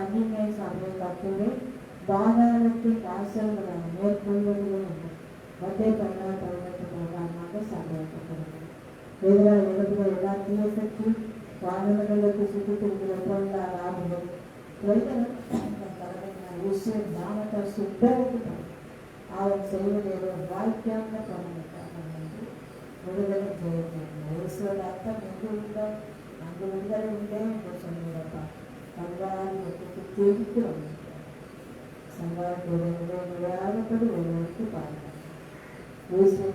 அடிமை சபை கட்டுரை பாதாளத்தின் வாசல்களை மேற்கொள்வதிலும் உண்டு. மத்திய 16:18 சம்பளப்பட்டிருக்கிறது. எதிராக எழுதுகிற எல்லா தீயசக்தி வானவர்களுக்கு சுற்றித்திருக்கிற பொருளாதார லாபங்கள் விஷயம் நாமத்தை சுத்தரிக்கப்படும். அவன் செய்வது வாய்க்காம பணமிட்டாங்க விடுதலை செய்ய அர்த்தம் எங்கு உண்டோ அங்கு விடுதலை உண்டே என்று சொல்லிடப்பா. சங்காரத்துக்கு தெரிவிக்கிறோம். சங்காரப்படி ஒருவருக்கு பாருங்கள்.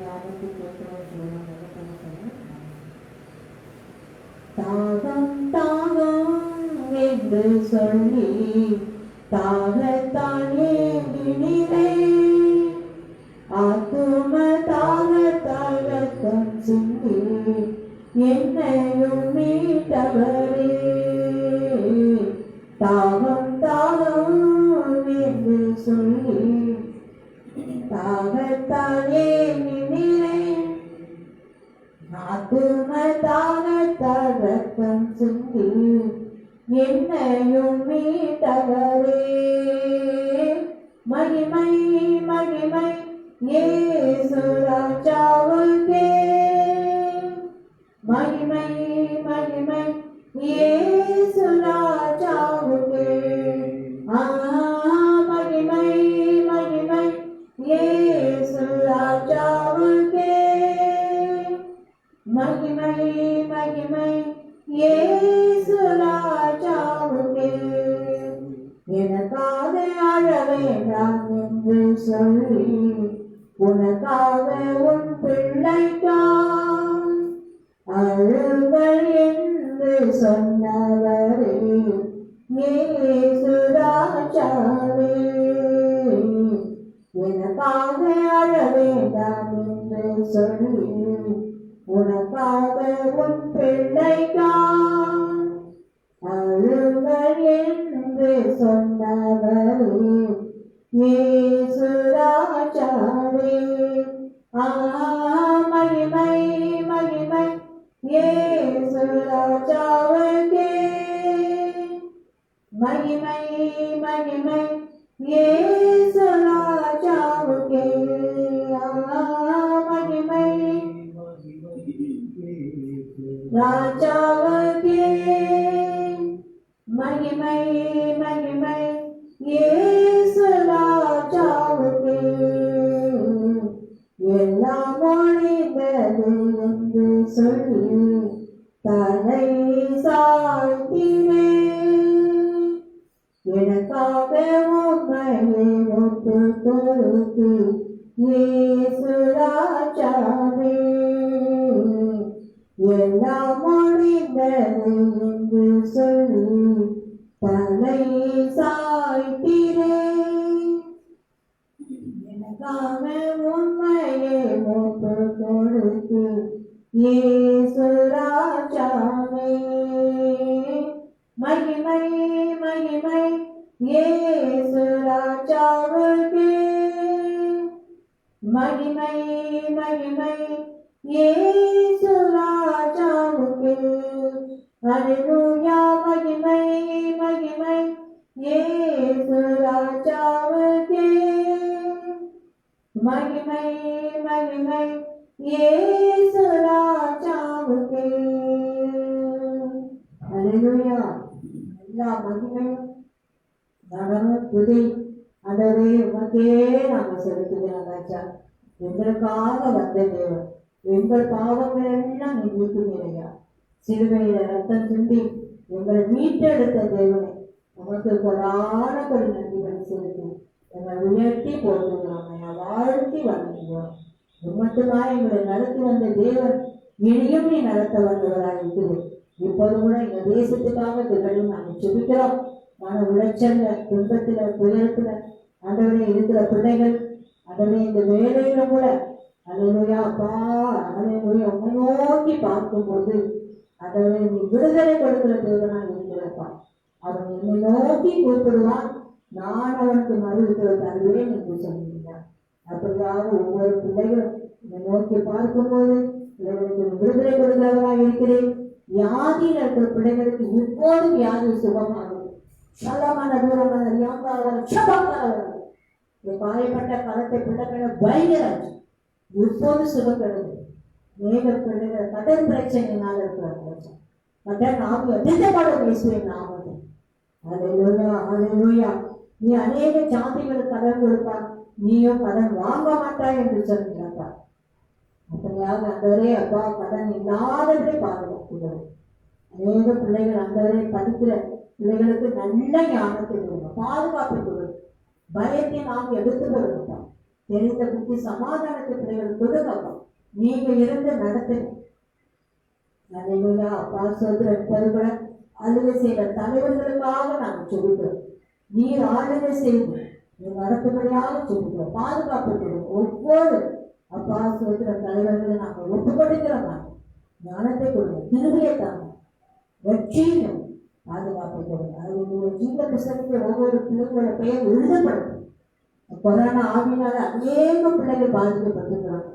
ஞானத்தை கேட்கிறோம் சொல்லுவாங்க. தாகம் தாகம் என்று சொல்லி தாகத்தானே வினிலே ஆத்தும தாகத்தாகத்தம் சிந்தி என்னையும் மீட்டவரே. தாகம் தாகம் என்று சொல்லி தாகத்தானே வினிலே ஆத்தும தாகத்தாகத்தம் சிந்தி என்னையும் மீட்டவரே. மகிமை மகிமை இயேசு ராஜாவுக்கே. மகிமை மகிமை இயேசு ராஜாவுக்கே. மகிமை மகிமை இயேசு ராஜாவுக்கே. மகிமை மகிமை இயேசு ராஜாவுக்கே. எனக்காக அழ வேண்டாம் என்று சொல்லி உனக்காக உன் பிள்ளைக்கான் அழுங்கள் என்று சொன்னவரே இயேசு ராஜாவே. எனக்காக அழ வேண்டாம் என்று சொல்லி உனக்காக உன் பிள்ளைக்கான் அழுங்கள் என்று சொன்னவரே இயேசு ராஜாவே. மகிமை மகிமை இயேசு ராஜாவுக்கே. மகிமை மகிமை இயேசு ராஜாவுக்கே. மகிமை ராஜாவுக்கே. மகிமை மகிமை இயேசு ராஜாவுக்கே. எல்லாம் ஒழிந்தது என்று சொல்லி தலை சாய்த்தினே. எனக்காக உம்மையே ஒப்பு கொடுத்து இயேசு ராஜாவே. எல்லாம் ஒழிந்தது என்று சொல்லி தலை சாய்த்தினே. எனக்காக உண்மையை ஒப்பு கொடுத்து இயேசு ராஜாவே. மகிமை மகிமை இயேசு ராஜாவுக்கே. மகிமை மகிமை இயேசு ராஜாவுக்கே. அல்லேலூயா. மகிமை மகிமை இயேசு ராஜாவுக்கே. மகிமை மகிமை இயேசு ராஜாவுக்கே. அல்லேலூயா. எல்லா மகிமையும் கனமும் துதி ஆண்டவரே உமக்கே நாங்கள் செலுத்துகிறோம் ராஜா. எங்களுக்காக வந்த தேவன், எங்கள் பாவங்கள் எல்லாம் நீ நீக்குவீரையா. சிலுவையில ரத்தம் சிந்தி எங்களை மீட்டெடுத்த தேவனை உமக்கு கொடான கொடி நன்றிகளை செலுத்தி எங்களை உயர்த்தி போட்டுக்கிறோம், வாழ்த்தி வணங்குகிறோம். உமட்டுமாய் எங்களை நடத்தி வந்த தேவன் இனியும் நீ நடத்த வந்தவராக இருக்குது. இப்போது கூட எங்க தேசத்துக்காக திகழும் நாங்கள் செபிக்கிறோம். மன உளைச்சல்ல, துன்பத்துல, துயரத்துல ஆண்டவரே இருக்கிற பிள்ளைகள் ஆண்டவரே இந்த வேலையில கூட அல்லேலூயா அப்பா அல்லேலூயா உன்னை நோக்கி பார்க்கும்போது ஆண்டவரே நீ விடுதலை கொடுக்கிற தேவனா இருக்கிறப்பா. அவன் என்னை நோக்கி கூப்பிடுவான், நான் அவனுக்கு மறுவிக்கிற தருவேன் என்று சொன்னீங்க. அப்படியாக ஒவ்வொரு பிள்ளைகள் என்னை நோக்கி பார்க்கும்போது இவர்களுக்கு விடுதலை கொடுக்கிறவராக இருக்கிறேன். வியாதியில் இருக்கிற பிள்ளைகளுக்கு இப்போது வியாதி சுகமாகும். சலமான தூரமான ஞாபகம் சபக்காரர்கள் காயப்பட்ட கரத்தை பிள்ளைகளை பயங்கராச்சு இப்போது சுகப்படுது மேக பிள்ளைகள் கடன் பிரச்சனையினால் இருக்கிறாங்க கடன் ஆவி அதிகமாக பேசுவேன் நாமது அல்லேலூயா அல்லேலூயா. நீ அநேக ஜாதிகளுக்கு கடன் கொடுப்பார், நீயும் கடன் வாங்க மாட்டாய் என்று சொல்கிறாப்பா. அப்படியாக அந்தவரே அப்பா கடன் இல்லாதவரை பாதுகாக்கிறது. அநேக பிள்ளைகள் அந்தவரை படிக்கிற பிள்ளைகளுக்கு நல்ல ஞானத்தை கொடுங்க, பாதுகாப்பு கொடுங்க, பயத்தை நாம் எடுத்து கொடுப்போம், தெரிந்த புத்தி சமாதானத்தை பிள்ளைகள் கொடுங்கப்பா. நீங்க இருந்து நடத்துங்க. அப்பா சொல்ற அழுகை செய்த தலைவர்களுக்காக நாங்கள் சொல்லுகிறோம். நீர் ஆளுகை செய்து நீ நடத்துபடியாக சொல்லுகிறோம், பாதுகாப்பு கொடுங்க. ஒவ்வொரு அப்பா சொல்கிற தலைவர்களை நாங்கள் ஒப்புக்கொடுக்கிறோம். ஞானத்தை கொடுங்க, கிருபையை தாங்க, வெற்றியும் பாதுகாப்பு கொடுங்க. அது ஜீவ புத்தகத்தில் ஒவ்வொரு பிள்ளைகளோட பெயர் எழுதப்படும். கொரோனா ஆவினால அநேக பிள்ளைகள் பாதிக்கப்பட்டிருக்கிறாங்க.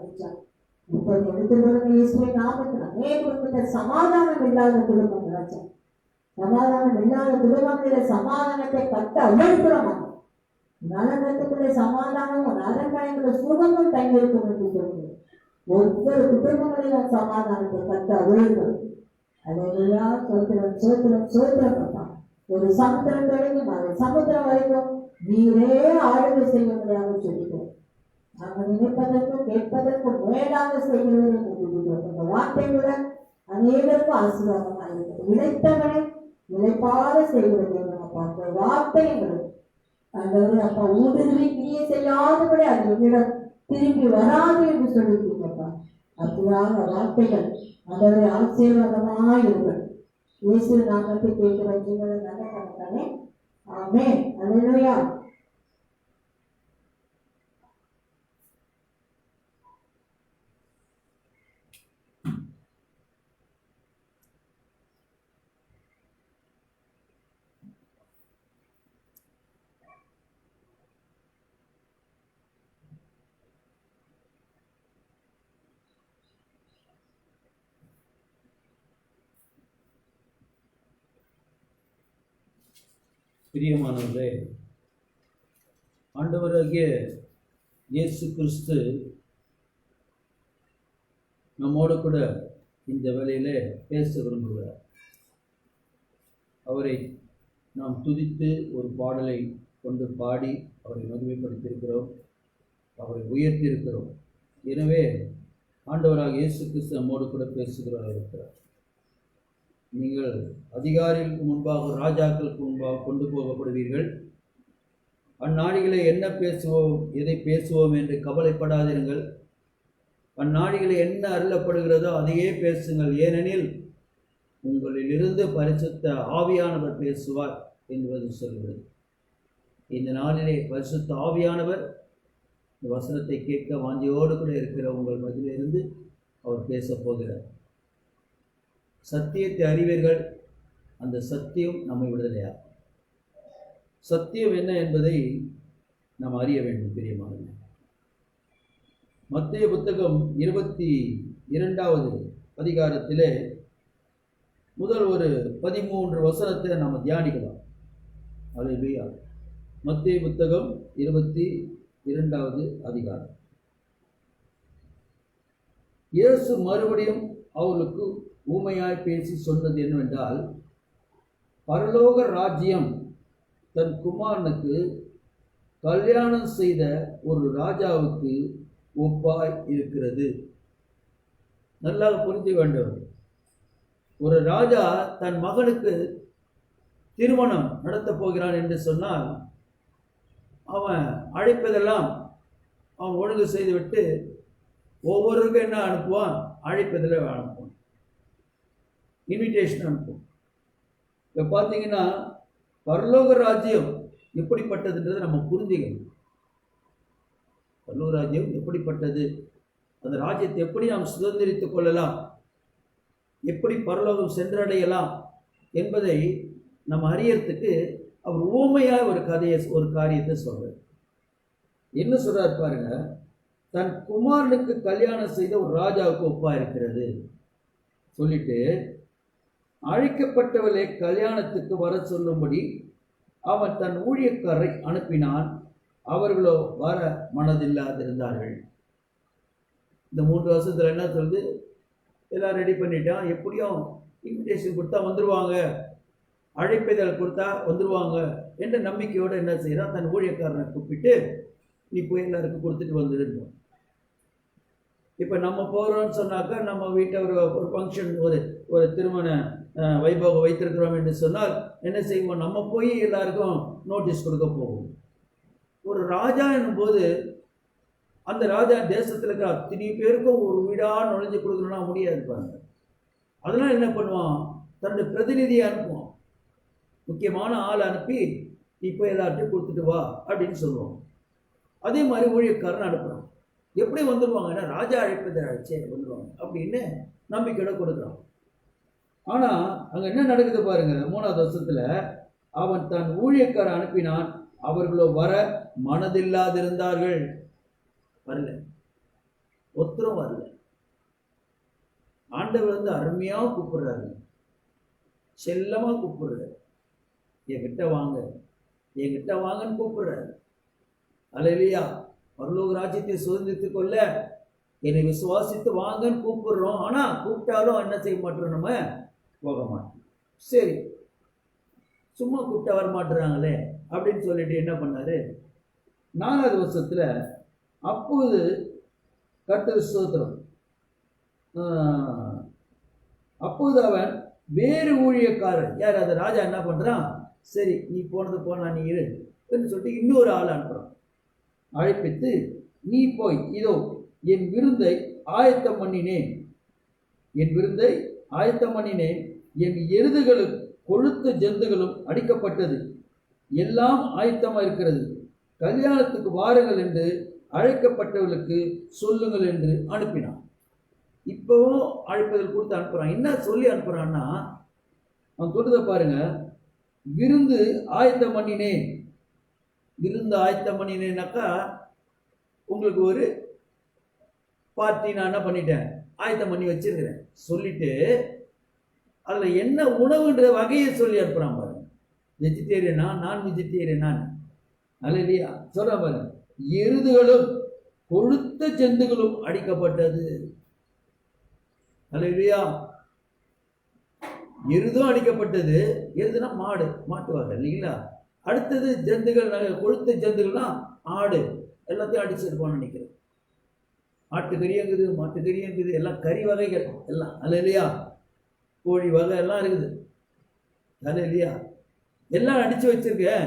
இப்போது எடுத்துக்கொள்ளுங்க இயேசுவின் நாமத்தில் அநேக சமாதானம் இல்லாத குடும்பங்கள் ராஜா, சமாதானம் இல்லாத குடும்பங்களில சமாதானத்தை கட்ட அழைக்கிறோம். நலனத்துக்குள்ள சமாதானமும் நலன்களை சுகமும் தங்கியிருக்கும் என்று சொல்லுங்கள். ஒவ்வொரு குடும்பங்களிலும் சமாதானத்தை கட்ட அழைக்கிறோம். அதையா சோத்திரம் சோத்திரம் சோத்திரம். ஒரு சமுத்திரம் தொடங்கி மறு சமுத்திரம் வரைக்கும் நீரே ஆளுகை செய்ய முடியாத சொல்லிக்கிறோம். நாங்கள் நினைப்பதற்கும் கேட்பதற்கும் மேலாக செய்கிறது என்று சொல்லுகிறோம். இந்த வார்த்தைகளுடன் அநேகருக்கும் ஆசீர்வாதமாக இருக்கிறது. இழைத்தவனை இழைப்பாத செய்கிறது அந்த வார்த்தை எங்களுக்கு அந்த அப்பா ஊடுருவி கிரியை செய்யாதபடி அது என்னிடம் திரும்பி வராது என்று சொல்லியிருக்கீங்கப்பா. அப்படியான வார்த்தைகள் அதோட ஆசீர்வாதமாக இருக்கும். இயேசு நாமத்தை கேட்கிற ஜீவனை நல்ல கணக்கானே. ஆமென். அல்லேலூயா. பிரியமானவர்களே, ஆண்டவராகிய இயேசு கிறிஸ்து நம்மோடு கூட இந்த வேளையிலே பேச விரும்புகிறார். அவரை நாம் துதித்து ஒரு பாடலை கொண்டு பாடி அவரை மகிமைப்படுத்தியிருக்கிறோம், அவரை உயர்த்தியிருக்கிறோம். எனவே ஆண்டவராக இயேசு கிறிஸ்து நம்மோடு கூட பேசுகிறவராக இருக்கிறார். நீங்கள் அதிகாரிகளுக்கு முன்பாக ராஜாக்களுக்கு முன்பாக கொண்டு போகப்படுவீர்கள். அந்நாளிகளை என்ன பேசுவோம் எதை பேசுவோம் என்று கவலைப்படாதிருங்கள். அந்நாளிகளை என்ன அருளப்படுகிறதோ அதையே பேசுங்கள், ஏனெனில் உங்களிலிருந்து பரிசுத்த ஆவியானவர் பேசுவார் என்பது சொல்கிறது. இந்த நாளிலே பரிசுத்த ஆவியானவர் இந்த வசனத்தை கேட்க வாஞ்சியோடு கூட இருக்கிற உங்கள் மத்தியிலிருந்து அவர் பேசப் போகிறார். சத்தியத்தை அறிவீர்கள், அந்த சத்தியம் நம்மை விடுதலையா. சத்தியம் என்ன என்பதை நாம் அறிய வேண்டும். பிரியமானவர்களே, மத்தேயு புத்தகம் 22வது அதிகாரத்திலே முதல் ஒரு 13 வசனத்தை நாம் தியானிக்கலாம். அல்லேலூயா. மத்தேயு புத்தகம் 22வது அதிகாரம். இயேசு மறுபடியும் அவர்களுக்கு ஊமையாய் பேசி சொன்னது என்னவென்றால், பரலோக ராஜ்யம் தன் குமாரனுக்கு கல்யாணம் செய்த ஒரு ராஜாவுக்கு ஒப்பாய் இருக்கிறது. நல்லா புரிந்து வேண்டும். ஒரு ராஜா தன் மகனுக்கு திருமணம் நடத்தப் போகிறான் என்று சொன்னால், அவன் அழைப்பதெல்லாம் அவன் ஒழுங்கு செய்துவிட்டு ஒவ்வொருவருக்கும் என்ன அனுப்புவான்? அழைப்பதில் அனுப்புவான், இன்விடேஷன் அனுப்பும். இப்போ பார்த்தீங்கன்னா பரலோக ராஜ்யம் எப்படிப்பட்டதுன்றதை நம்ம புரிஞ்சுக்கணும். பரலோக ராஜ்யம் எப்படிப்பட்டது, அந்த ராஜ்யத்தை எப்படி நாம் சுதந்திரித்துக் கொள்ளலாம், எப்படி பரலோகம் சென்றடையலாம் என்பதை நம்ம அறியறதுக்கு அவர் ஊமையாக ஒரு காரியத்தை சொல்றார். என்ன சொல்றாரு பாருங்க, தன் குமாரனுக்கு கல்யாணம் செய்த ஒரு ராஜாவுக்கு ஒப்பா இருக்கிறது சொல்லிட்டு, அழைக்கப்பட்டவர்களை கல்யாணத்துக்கு வர சொல்லும்படி அவன் தன் ஊழியக்காரரை அனுப்பினான், அவர்களோ வர மனதில்லாதிருந்தார்கள். இந்த 3 வருஷத்துல என்ன சொல்லுது? எல்லாம் ரெடி பண்ணிட்டான், எப்படியும் இன்விடேஷன் கொடுத்தா வந்துருவாங்க, அழைப்பிதழ் கொடுத்தா வந்துருவாங்க என்ற நம்பிக்கையோடு என்ன செய்யறான்? தன் ஊழியக்காரனை கூப்பிட்டு நீ போய் எல்லாருக்கும் கொடுத்துட்டு வந்துருந்தோம். இப்போ நம்ம போகிறோம்னு சொன்னாக்கா, நம்ம வீட்டை ஒரு ஃபங்க்ஷன், ஒரு திருமண வைபவம் வைத்திருக்கிறோம் என்று சொன்னால் என்ன செய்வோம்? நம்ம போய் எல்லாருக்கும் நோட்டீஸ் கொடுக்க போவோம். ஒரு ராஜா என்னும்போது அந்த ராஜா தேசத்தில் இருக்கிற அத்தனை பேருக்கும் ஒரு வீடாக நுழைஞ்சு கொடுக்கணும்னா முடியாது பாருங்க. அதனால் என்ன பண்ணுவான்? தன்னுடைய பிரதிநிதியை அனுப்புவான், முக்கியமான ஆள் அனுப்பி நீ போய் எல்லார்ட்டையும் கொடுத்துட்டு வா அப்படின்னு சொல்லுவான். அதே மாதிரி ஊழியக்காரன் அனுப்புகிறான். எப்படி வந்துடுவாங்க? ஏன்னா ராஜா அழைப்பதை அழைச்சே வந்துடுவாங்க அப்படின்னு நம்பிக்கையோட கொடுக்குறான். ஆனால் அங்கே என்ன நடக்குது பாருங்க. 3வது வருஷத்துல அவன் தன் ஊழியக்காரன் அனுப்பினான், அவர்களோ வர மனதில்லாதிருந்தார்கள். வரல, ஒருத்தரும் வரல. ஆண்டவர் அருமையாக கூப்பிடுறாரு, செல்லமாக கூப்பிடுறாரு, என்கிட்ட வாங்க, என்கிட்ட வாங்கன்னு கூப்பிடுறாரு. அல்லேலூயா. பரலோக ராஜ்யத்தை சுதந்திரித்துக் கொள்ள என்னை விசுவாசித்து வாங்கன்னு கூப்பிடுறோம். ஆனால் கூப்பிட்டாலும் என்ன செய்ய மாட்டோம்? நம்ம போக மாட்டோம். சரி, சும்மா கூப்பிட்டா வர மாட்டுறாங்களே அப்படின்னு சொல்லிட்டு என்ன பண்ணாரு? 4வது வருஷத்துல அப்போது கர்த்தர் ஸ்தோத்திரம், அப்போது அவன் வேறு ஊழியக்காரன், யார்? அது ராஜா என்ன பண்றான்? சரி நீ போனது போனா நீ இரு என்று சொல்லிட்டு இன்னொரு ஆள் அனுப்புறான். அழைப்பித்து நீ போய் இதோ என் விருந்தை ஆயத்தம் பண்ணினேன், என் விருந்தை ஆயத்தம் பண்ணினேன், என் எருதுகளும் கொழுத்த ஜந்துகளும் அடிக்கப்பட்டது, எல்லாம் ஆயத்தமாக இருக்கிறது, கல்யாணத்துக்கு வாருங்கள் என்று அழைக்கப்பட்டவர்களுக்கு சொல்லுங்கள் என்று அனுப்பினான். இப்போவும் அழைப்பதில் கொடுத்து அனுப்புறான். என்ன சொல்லி அனுப்புறான்னா, அவன் சொல்றதை பாருங்க. விருந்து ஆயத்தம் பண்ணினேன். விருந்து ஆயத்தம் பண்ணினேன்னாக்கா, உங்களுக்கு ஒரு பார்ட்டி நான் என்ன பண்ணிட்டேன்? ஆயத்தம் பண்ணி வச்சிருக்கிறேன் சொல்லிட்டு அதில் என்ன உணவுன்ற வகையை சொல்லி அனுப்புறான் பாருங்க. வெஜிடேரியனா நான் வெஜிடேரியனா? அல்லேலூயா. சொல்றான் பாருங்க. எருதுகளும் கொழுத்த ஜந்துகளும் அடிக்கப்பட்டது. அல்லேலூயா. எருதும் அடிக்கப்பட்டது. எருதுனா மாடு, மாட்டுவாங்க இல்லைங்களா? அடுத்தது ஜந்துகள், கொழுத்த ஜந்துகள்னா ஆடு, எல்லாத்தையும் அடிச்சிருப்பான்னு நினைக்கிறேன். ஆட்டுக்கறி இருக்குது, மாட்டுக்கறி இருக்குது, எல்லாம் கறி வகைகள் எல்லாம். அல்லேலூயா. கோழி வகை எல்லாம் இருக்குது. அல்லேலூயா. எல்லாம் அடிச்சு வச்சிருக்கேன்.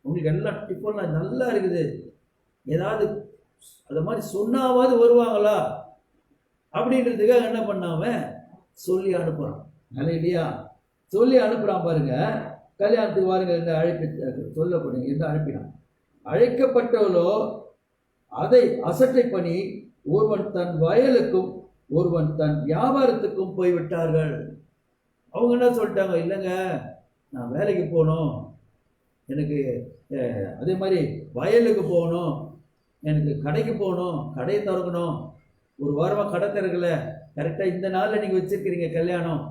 உங்களுக்கு எல்லாம் டிஃபன்லாம் நல்லா இருக்குது. ஏதாவது அது மாதிரி சொன்னாவது வருவாங்களா அப்படின்றதுக்காக என்ன பண்ணாம சொல்லி அனுப்புறான். அல்லேலூயா. சொல்லி அனுப்புறான் பாருங்க. கல்யாணத்துக்கு வாருங்க என்று அழைப்பு சொல்லப்படுங்க என்று அனுப்பினான். அழைக்கப்பட்டவளோ அதை அசட்டை பண்ணி ஒருவன் தன் வயலுக்கும் ஒருவன் தன் வியாபாரத்துக்கும் போய்விட்டார்கள். அவங்க என்ன சொல்லிட்டாங்க? இல்லைங்க, நான் வேலைக்கு போகணும், எனக்கு அதே மாதிரி வயலுக்கு போகணும், எனக்கு கடைக்கு போகணும், கடையை திறக்கணும், ஒரு வாரமாக கடை திறக்கல, கரெக்டாக இந்த நாளில் நீங்கள் வச்சிருக்கிறீங்க கல்யாணம்,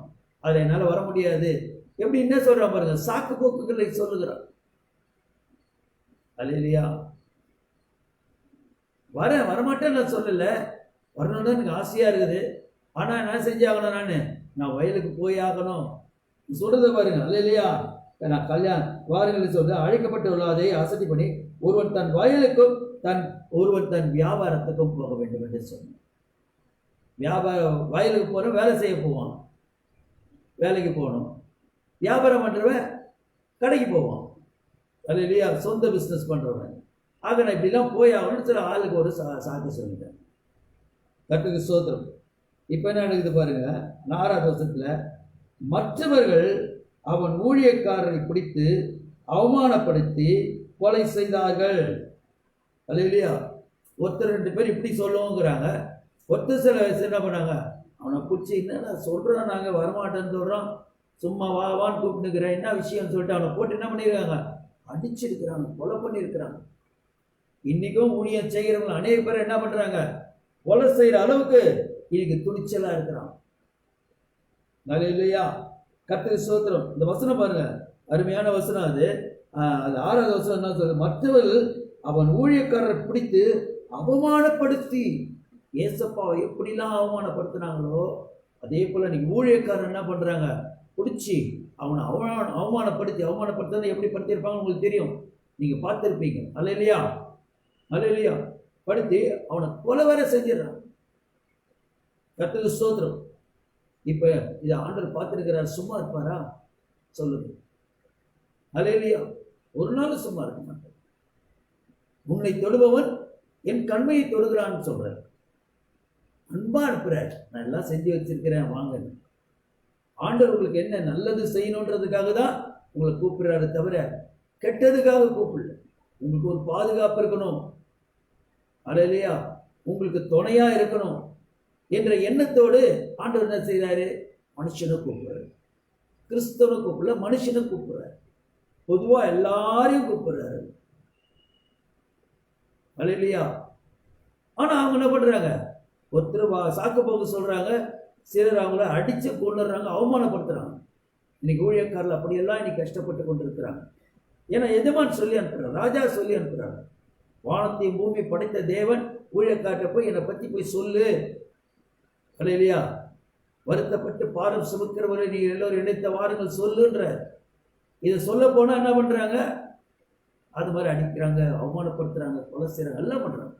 அதில் என்னால் வர முடியாது. எப்படி என்ன சொல்கிறான் பாருங்க. சாக்கு போக்குகளை சொல்லுகிறான். அல்லேலூயா. வரமாட்டேன்னு நான் சொல்லலை, வரணும்னு எனக்கு ஆசையாக இருக்குது, ஆனால் என்ன செஞ்சாகணும்? நான் வயலுக்கு போய் ஆகணும் சொல்கிறத பாருங்க. அல்லேலூயா. நான் கல்யாணம் வாருங்கள் சொல்ற அழைக்கப்பட்ட அதை அசதி பண்ணி ஒருவன் தன் வயலுக்கும் ஒருவன் தன் வியாபாரத்துக்கும் போக வேண்டும் என்று சொன்னான். வயலுக்கு போகிற வேலை செய்ய போவான், வேலைக்கு போகணும். வியாபாரம் பண்ணுறவன் கடைக்கு போவான். அல்லேலூயா. சொந்த பிஸ்னஸ் பண்ணுறவன். ஆக நான் இப்படிலாம் போய் ஆகணும்னு சில ஆளுக்கு ஒரு சாக்கு சொல்லிட்டேன். கர்த்தருக்கு ஸ்தோத்திரம். இப்போ என்ன நடக்குது பாருங்க. 4வது வருஷத்துல மற்றவர்கள் அவன் ஊழியக்காரரை பிடித்து அவமானப்படுத்தி கொலை செய்தார்கள். அல்லேலூயா. ஒருத்தர் 2 பேர் இப்படி சொல்லுவோங்கிறாங்க. ஒருத்தர் சில என்ன பண்ணாங்க? அவனை பிடிச்சி என்னன்னா சொல்கிறோம், நாங்கள் வரமாட்டேன்னு சொல்கிறோம், சும்மா வான்னு கூப்பிட்டுக்கிறேன், என்ன விஷயம்னு சொல்லிட்டு அவனை போட்டு என்ன பண்ணியிருக்காங்க? அடிச்சிருக்கிறாங்க, கொலை பண்ணியிருக்கிறாங்க. இன்றைக்கும் ஊழியம் செய்கிறவங்க அநேக பேர் என்ன பண்ணுறாங்க? கொலை செய்கிற அளவுக்கு இன்னைக்கு துணிச்சலாக இருக்கிறான். அல்லேலூயா. கர்த்தருக்கு ஸ்தோத்திரம். இந்த வசனம் பாருங்க, அருமையான வசனம். அது அது 6வது வசனம் என்ன சொல்றது? மற்றவர்கள் அவன் ஊழியக்காரரை பிடித்து அவமானப்படுத்தி, ஏசப்பாவை எப்படிலாம் அவமானப்படுத்தினாங்களோ அதே போல நீங்க ஊழியக்காரர் என்ன பண்றாங்க, பிடிச்சி அவனை அவமானப்படுத்தி எப்படி படுத்திருப்பாங்க உங்களுக்கு தெரியும், நீங்க பார்த்துருப்பீங்க. அல்லேலூயா, அல்லேலூயா. படுத்தி அவனை கொலை வர செஞ்சிடறான். கர்த்தருக்கு ஸ்தோத்திரம். இப்ப இதை ஆண்டவர் பார்த்திருக்கிறார், சும்மா இருப்பாரா சொல்லுங்க? அல்லேலூயா. ஒரு நாள் சும்மா இருக்க மாட்டார். உன்னை தொடுபவன் என் கண்மையை தொடுகிறான்னு சொல்றார். அன்பா அனுப்புறார், நான் எல்லாம் செஞ்சு வச்சிருக்கிறேன் வாங்க. ஆண்டவர் உங்களுக்கு என்ன நல்லது செய்யணுன்றதுக்காக தான் உங்களை கூப்பிடுறாரு தவிர கெட்டதுக்காக கூப்பிடல. உங்களுக்கு ஒரு பாதுகாப்பு இருக்கணும், அல்லேலூயா, உங்களுக்கு துணையா இருக்கணும் என்ற எண்ணத்தோடு ஆண்டவர் என்ன செய்யறாரு? மனுஷனை கூப்பிடுறாரு. கிறிஸ்தவனை கூப்பிடல, மனுஷனை கூப்பிடுறாரு. பொதுவா எல்லாரையும் கூப்பிடுறாரு. அல்லேலூயா. ஆனா அவங்க என்ன பண்றாங்க? ஒருத்தர் சாக்கு போக்கு சொல்றாங்க, சிலர் அவங்கள அடிச்சு கொண்டுறாங்க, அவமானப்படுத்துறாங்க. இன்னைக்கு ஊழியக்காரர்கள் அப்படியெல்லாம் இன்னைக்கு கஷ்டப்பட்டு கொண்டிருக்கிறாங்க. ஏன்னா எஜமான் சொல்லி அனுப்புறாரு, ராஜா சொல்லி அனுப்புறாங்க. வானத்தையும் பூமி படைத்த தேவன் ஊழியக்காரர்கிட்ட போய் என்னை பத்தி போய் சொல்லு, அல்லேலூயா, வருத்தப்பட்டு பாரம் சுமக்கிறவரை நீங்க எல்லோரும் இணைத்த வாருங்கள் சொல்லுன்ற. இதை சொல்ல போனா என்ன பண்றாங்க? அது மாதிரி அடிக்கிறாங்க, அவமானப்படுத்துறாங்க, கொலை செய்யறாங்க, எல்லாம் பண்றாங்க.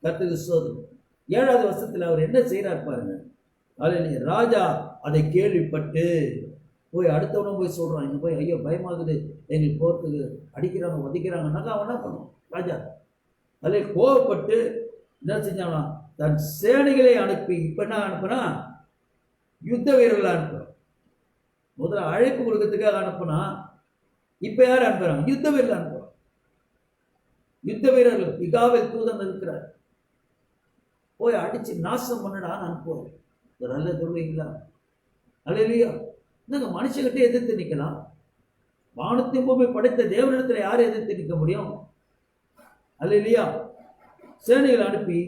கர்த்தருக்கு ஸ்தோத்திரம். 7வது வருஷத்துல அவர் என்ன செய்யறார் பாருங்க. அல்லேலூயா. ராஜா அதை கேள்விப்பட்டு போய் அடுத்தவனும் போய் சொல்றான், இங்க போய் ஐயோ பயமாகுது, எங்களுக்கு போறதுக்கு அடிக்கிறாங்க உதைக்கிறாங்கன்னாக்கா அவன் என்ன பண்ணும்? ராஜா அதில் கோவப்பட்டு என்ன செஞ்சானா? தன் சேனைகளை அனுப்பி, இப்ப என்ன அனுப்புனா? யுத்த வீரர்களை அனுப்புறான். முதல்ல அழைப்பு கொடுக்கறதுக்காக அனுப்புனா, இப்ப யார் அனுப்புறான்? யுத்த வீரர்கள் அனுப்புறான். யுத்த வீரர்கள் மிகாவேல் தூதன் இருக்கிறார், போய் அடிச்சு நாசம் பண்ணடான்னு அனுப்புவார். நல்ல சொல்லுவீங்களா? அல்லேலூயா. என்னங்க மனுஷகிட்ட எதிர்த்து நிற்கலாம்? வானத்தையும் பூமி படைத்த தேவனிடத்துல யாரை எதிர்த்து நிற்க முடியும்? அல்லேலூயா. சேனைகளை அனுப்பி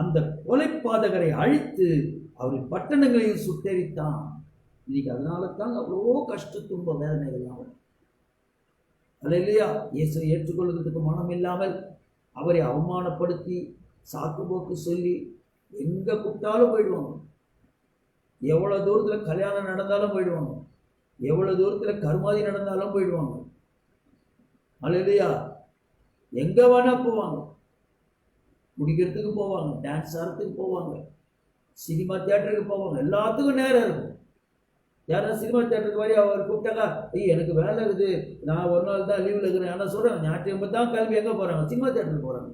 அந்த கொலைப்பாதகரை அழித்து அவர்கள் பட்டணங்களையும் சுட்டெரித்தான். இன்னைக்கு அதனால தான் அவ்வளோ கஷ்ட துன்ப வேதனைகள் ஆகும். அல்லேலூயா. இயேசுவை ஏற்றுக்கொள்வதற்கு மனம் இல்லாமல் அவரை அவமானப்படுத்தி சாக்கு போக்கு சொல்லி எங்க கூப்பிட்டாலும் போயிடுவாங்க. எவ்வளவு தூரத்துல கல்யாணம் நடந்தாலும் போயிடுவாங்க, எவ்வளவு தூரத்துல கருமாதி நடந்தாலும் போயிடுவாங்க. அல்லேலூயா. எங்க வேணா போவாங்க, குடிக்கிறதுக்கு போவாங்க, டான்ஸ் ஆடுறதுக்கு போவாங்க, சினிமா தியேட்டருக்கு போவாங்க, எல்லாத்துக்கும் நேரம் இருக்கும். யாரும் சினிமா தியேட்டருக்கு வழி அவர் கூப்பிட்டாக்கா, ஐய் எனக்கு வேலை இருக்குது, நான் ஒரு நாள் தான் லீவில் இருக்கிறேன், ஆனால் சொல்கிறாங்க ஞாயிற்றுக்கிழமை தான் கிளம்பி எங்கே போகிறாங்க? சினிமா தியேட்டருக்கு போகிறாங்க.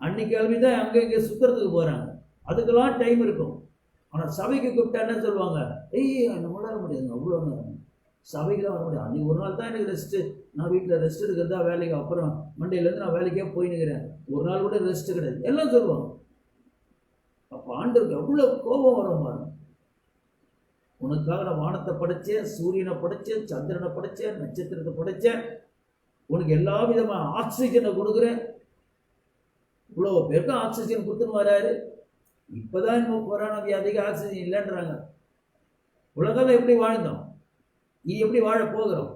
அன்னைக்கு கிளம்பி தான் அங்கே இங்கே சுற்றுறதுக்கு போகிறாங்க. அதுக்கெல்லாம் டைம் இருக்கும். ஆனால் சபைக்கு கூப்பிட்டா என்ன சொல்லுவாங்க? ஐய் நம்மளால முடியாதுங்க, அவ்வளோ நேரம் சபைக்கெலாம் வர முடியாது. அன்றைக்கி ஒரு நாள் தான் எனக்கு ரெஸ்ட்டு, நான் வீட்டில் ரெஸ்ட் எடுக்கிறதா வேலைக்கு, அப்புறம் மண்டேலேருந்து நான் வேலைக்கே போயின்னுக்கிறேன், ஒரு நாள் கூட ரெஸ்ட்டு கிடையாது, எல்லாம் சொல்லுவாங்க. அப்போ ஆண்டவருக்கு எவ்வளோ கோபம் வரும் பாருங்க. உனக்காக நான் வானத்தை படைச்சேன், சூரியனை படைச்சேன், சந்திரனை படைச்சேன், நட்சத்திரத்தை படைச்சேன், உனக்கு எல்லா விதமான ஆக்சிஜனை கொடுக்குறேன், இவ்வளோ பேருக்கும் ஆக்சிஜன் கொடுத்துன்னு வராரு. இப்போதான் இன்னும் கொரோனா வியாதிக்கு ஆக்சிஜன் இல்லைன்றாங்க. உலகம் எப்படி வாழ்ந்தோம், நீ எப்படி வாழ போகிறோம்?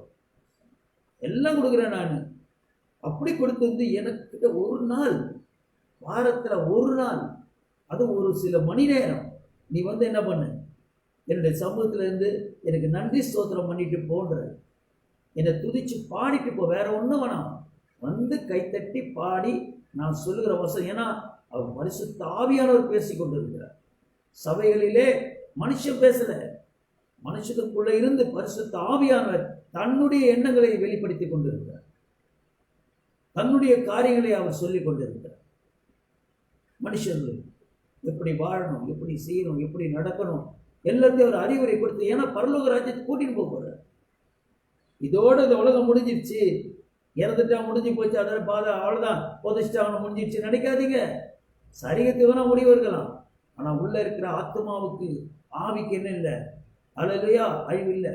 எல்லாம் கொடுக்குறேன் நான். அப்படி கொடுத்து எனக்கு ஒரு நாள், வாரத்தில் ஒரு நாள், அது ஒரு சில மணி நேரம் நீ என்ன பண்ணு, என்னுடைய சமூகத்திலேருந்து எனக்கு நன்றி ஸ்தோத்திரம் பண்ணிட்டு போன்ற, என்னை துதிச்சு பாடிட்டு போ, வேற ஒன்றும் வேணாம், கைத்தட்டி பாடி நான் சொல்லுகிற வசனம். ஏன்னா அவர் பரிசுத்த ஆவியானவர் பேசி கொண்டிருக்கிறார். சபைகளிலே மனுஷன் பேசல, மனுஷனுக்குள்ள இருந்து பரிசுத்த ஆவியானவர் தன்னுடைய எண்ணங்களை வெளிப்படுத்தி கொண்டிருக்கிறார், தன்னுடைய காரியங்களை அவர் சொல்லிக் கொண்டிருக்கிறார். மனுஷர்கள் எப்படி வாழணும், எப்படி செய்யணும், எப்படி நடக்கணும், எல்லாத்தையும் அவர் அறிவுரை கொடுத்து, ஏன்னா பரலோக ராஜ்யத்தை கூட்டின்னு போகிறார். இதோட இந்த உலகம் முடிஞ்சிருச்சு, இறந்துட்டா முடிஞ்சு போச்சு, அதோட பாதை அவ்வளோதான், புதைச்சிட்டாங்க முடிஞ்சிருச்சு நினைக்காதீங்க. சரீரத்துக்கு வேணா முடிவு இருக்கலாம், ஆனால் உள்ள இருக்கிற ஆத்மாவுக்கு, ஆவிக்கு என்ன இல்லை? அல்லேலூயா, அழிவு இல்லை.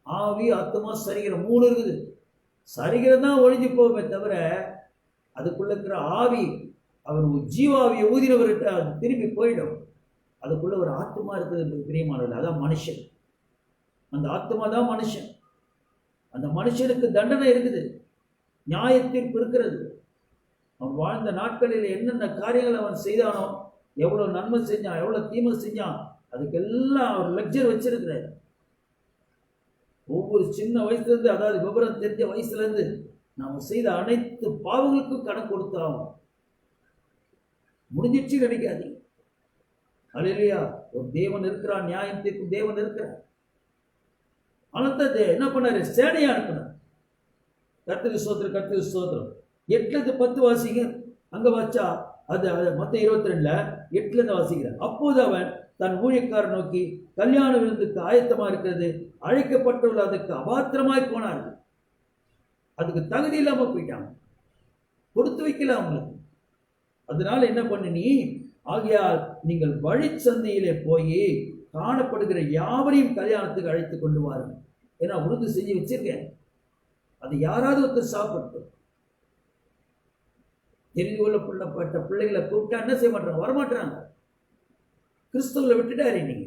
ஆவி, ஆத்மா, சரீரம் 3 இருக்குது. சரீரம் தான் ஒழிஞ்சு போகுமே தவிர அதுக்குள்ள இருக்கிற ஆவி, அவர் ஜீவாவியை ஊதினவர்கிட்ட அது திரும்பி போயிடும். அதுக்குள்ள ஒரு ஆத்மா இருக்குது பிரியமானது, அதான் மனுஷன். அந்த ஆத்மா தான் மனுஷன். அந்த மனுஷனுக்கு தண்டனை இருக்குது, நியாயத்தீர்ப்பு இருக்கிறது. அவன் வாழ்ந்த நாட்களில் என்னென்ன காரியங்கள் அவன் செய்தானோ, எவ்வளவு நன்மை செஞ்சான், எவ்வளவு தீமை செஞ்சான், அதுக்கெல்லாம் அவர் லெக்சர் வச்சிருக்கிறார். ஒவ்வொரு சின்ன வயசுல இருந்து, அதாவது விவரம் தெரிஞ்ச வயசுல இருந்து நாம செய்த அனைத்து பாவங்களுக்கும் கணக்கு கொடுத்தாகும். முடிஞ்சிச்சு நினைக்காதீங்க. அல்லேலூயா. ஒரு தேவன் இருக்கிறான், நியாயம் தீர்க்கும் தேவன் இருக்கிறார். ஆனால் என்ன பண்ணாரு? சேனையா அனுப்பினார். கர்த்தருக்கு ஸ்தோத்திரம், கர்த்தருக்கு ஸ்தோத்திரம். 8-10 வாசிங்க. அங்க வச்சா அது மொத்தம் 22ல 8 வாசிக்கிறார். அப்போது அவன் தன் ஊழியக்காரர் நோக்கி, கல்யாண விருந்துக்கு ஆயத்தமா இருக்கிறது, அழைக்கப்பட்டுள்ள அதுக்கு அபாத்திரமாய் போனார்கள். அதுக்கு தகுதி இல்லாம போயிட்டாங்க, கொடுத்து வைக்கல அவங்களுக்கு. அதனால என்ன பண்ணு நீ, ஆகையால் நீங்கள் வழிச்சந்தையிலே போய் காணப்படுகிற யாவரையும் கல்யாணத்துக்கு அழைத்து கொண்டு வாருங்கள். ஏன்னா உறுதி செஞ்சு வச்சிருக்கேன், அது யாராவது ஒருத்தர் சாப்பிட்டு தெரிந்து கொள்ளப்பட்ட பிள்ளைகளை கூப்பிட்டா என்ன செய்ய மாட்டாங்க? வரமாட்டாங்க. கிறிஸ்தவங்களை விட்டுட்டாரு. இன்னைக்கு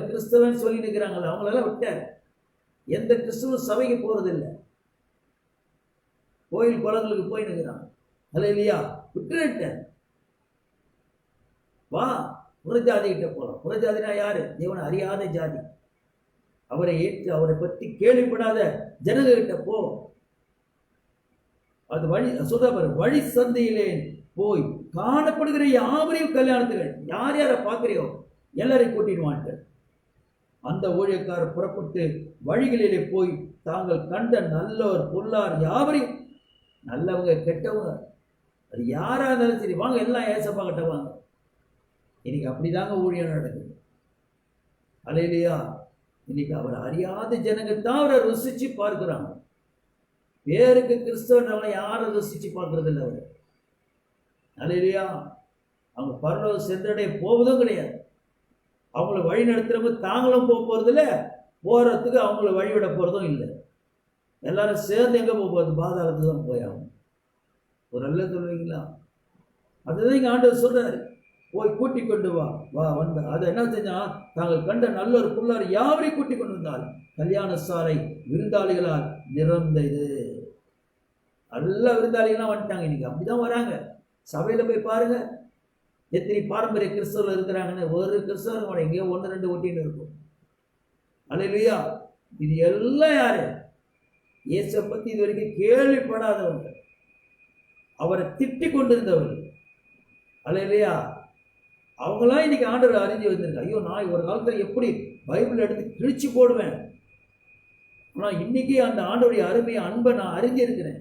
கிறிஸ்தவன் சொல்லி நிற்கிறாங்களே அவங்களெல்லாம் விட்டாரு. எந்த கிறிஸ்தவ சபைக்கு போறதில்லை, கோயில் குளங்களுக்கு போய் நிற்கிறாங்க. அல்லேலூயா. விட்டுட்டேன். வா, புறஜாதி கிட்ட போலாம். புறஜாதினா யாரு? தேவனை அறியாத ஜாதி. அவரை ஏற்று அவரை பற்றி கேள்விப்படாத ஜனங்க கிட்ட போ. அது வழி சொல்ற பாரு, வழி சந்தையிலே போய் காணப்படுகிற யாவரையும் கல்யாணத்துக்கு, யார் யாரை பார்க்கிறியோ எல்லாரையும் கூட்டிடுவான்ட்டு. அந்த ஊழியக்காரர் புறப்பட்டு வழிகளிலே போய் தாங்கள் கண்ட நல்லோர் பொல்லார் யாவரையும், நல்லவங்க கெட்டவங்க, அது யாரா இருந்தாலும் சரி, வாங்க எல்லாம் ஏசப்பா கிட்ட வாங்க. இன்னைக்கு அப்படிதாங்க ஊழியம் நடக்குது. அல்லேலூயா. இன்னைக்கு அவர் அறியாத ஜனங்க தான் அவரை ருசிச்சு பார்க்கிறாங்க. பேருக்கு கிறிஸ்தவன் யாரும் ருசிச்சு பார்க்கறது இல்லை அவர். அல்லேலூயா. அவங்க பரலோகம் சென்றடைய போவதும் கிடையாது. அவங்கள வழி நடத்துறவங்க தாங்களும் போறது இல்லை, போறதுக்கு அவங்கள வழிவிட போறதும் இல்லை. எல்லாரும் சேர்ந்து எங்க போகிறது? பாதாளத்துக்கு தான் போயாகும். ஒரு நல்ல சொல்லுவீங்களா? அதுதான் இங்க ஆண்டவர் சொல்றாரு, போய் கூட்டி கொண்டு வா. வந்த அதை என்ன செஞ்சா, தாங்கள் கண்ட நல்லொரு புள்ளார் யாவரையும் கூட்டி கொண்டு வந்தால் கல்யாண சாலை விருந்தாளிகளால் நிரம்பது. எல்லா விருந்தாளிகள்லாம் வந்துட்டாங்க. இன்னைக்கு அப்படிதான் வராங்க. சபையில போய் பாருங்க, எத்தனை பாரம்பரிய கிறிஸ்தவர்கள் இருக்கிறாங்கன்னு. ஒரு கிறிஸ்தவர்கள் எங்கேயோ 1-2 ஒட்டின்னு இருக்கும். அல்லேலூயா. இது எல்லாம் யாரு? இயேசுவை பத்தி இது வரைக்கும் கேள்விப்படாதவங்க, அவரை திட்டி கொண்டிருந்தவர்கள். அல்லேலூயா. அவங்களாம் இன்னைக்கு ஆண்டவர் அறிஞ்சு வந்திருக்கு. ஐயோ, நான் ஒரு காலத்தில் எப்படி பைபிள் எடுத்து கிழிச்சு போடுவேன், ஆனால் இன்னைக்கு அந்த ஆண்டோடைய அருமையை அன்பை நான் அறிஞ்சிருக்கிறேன்,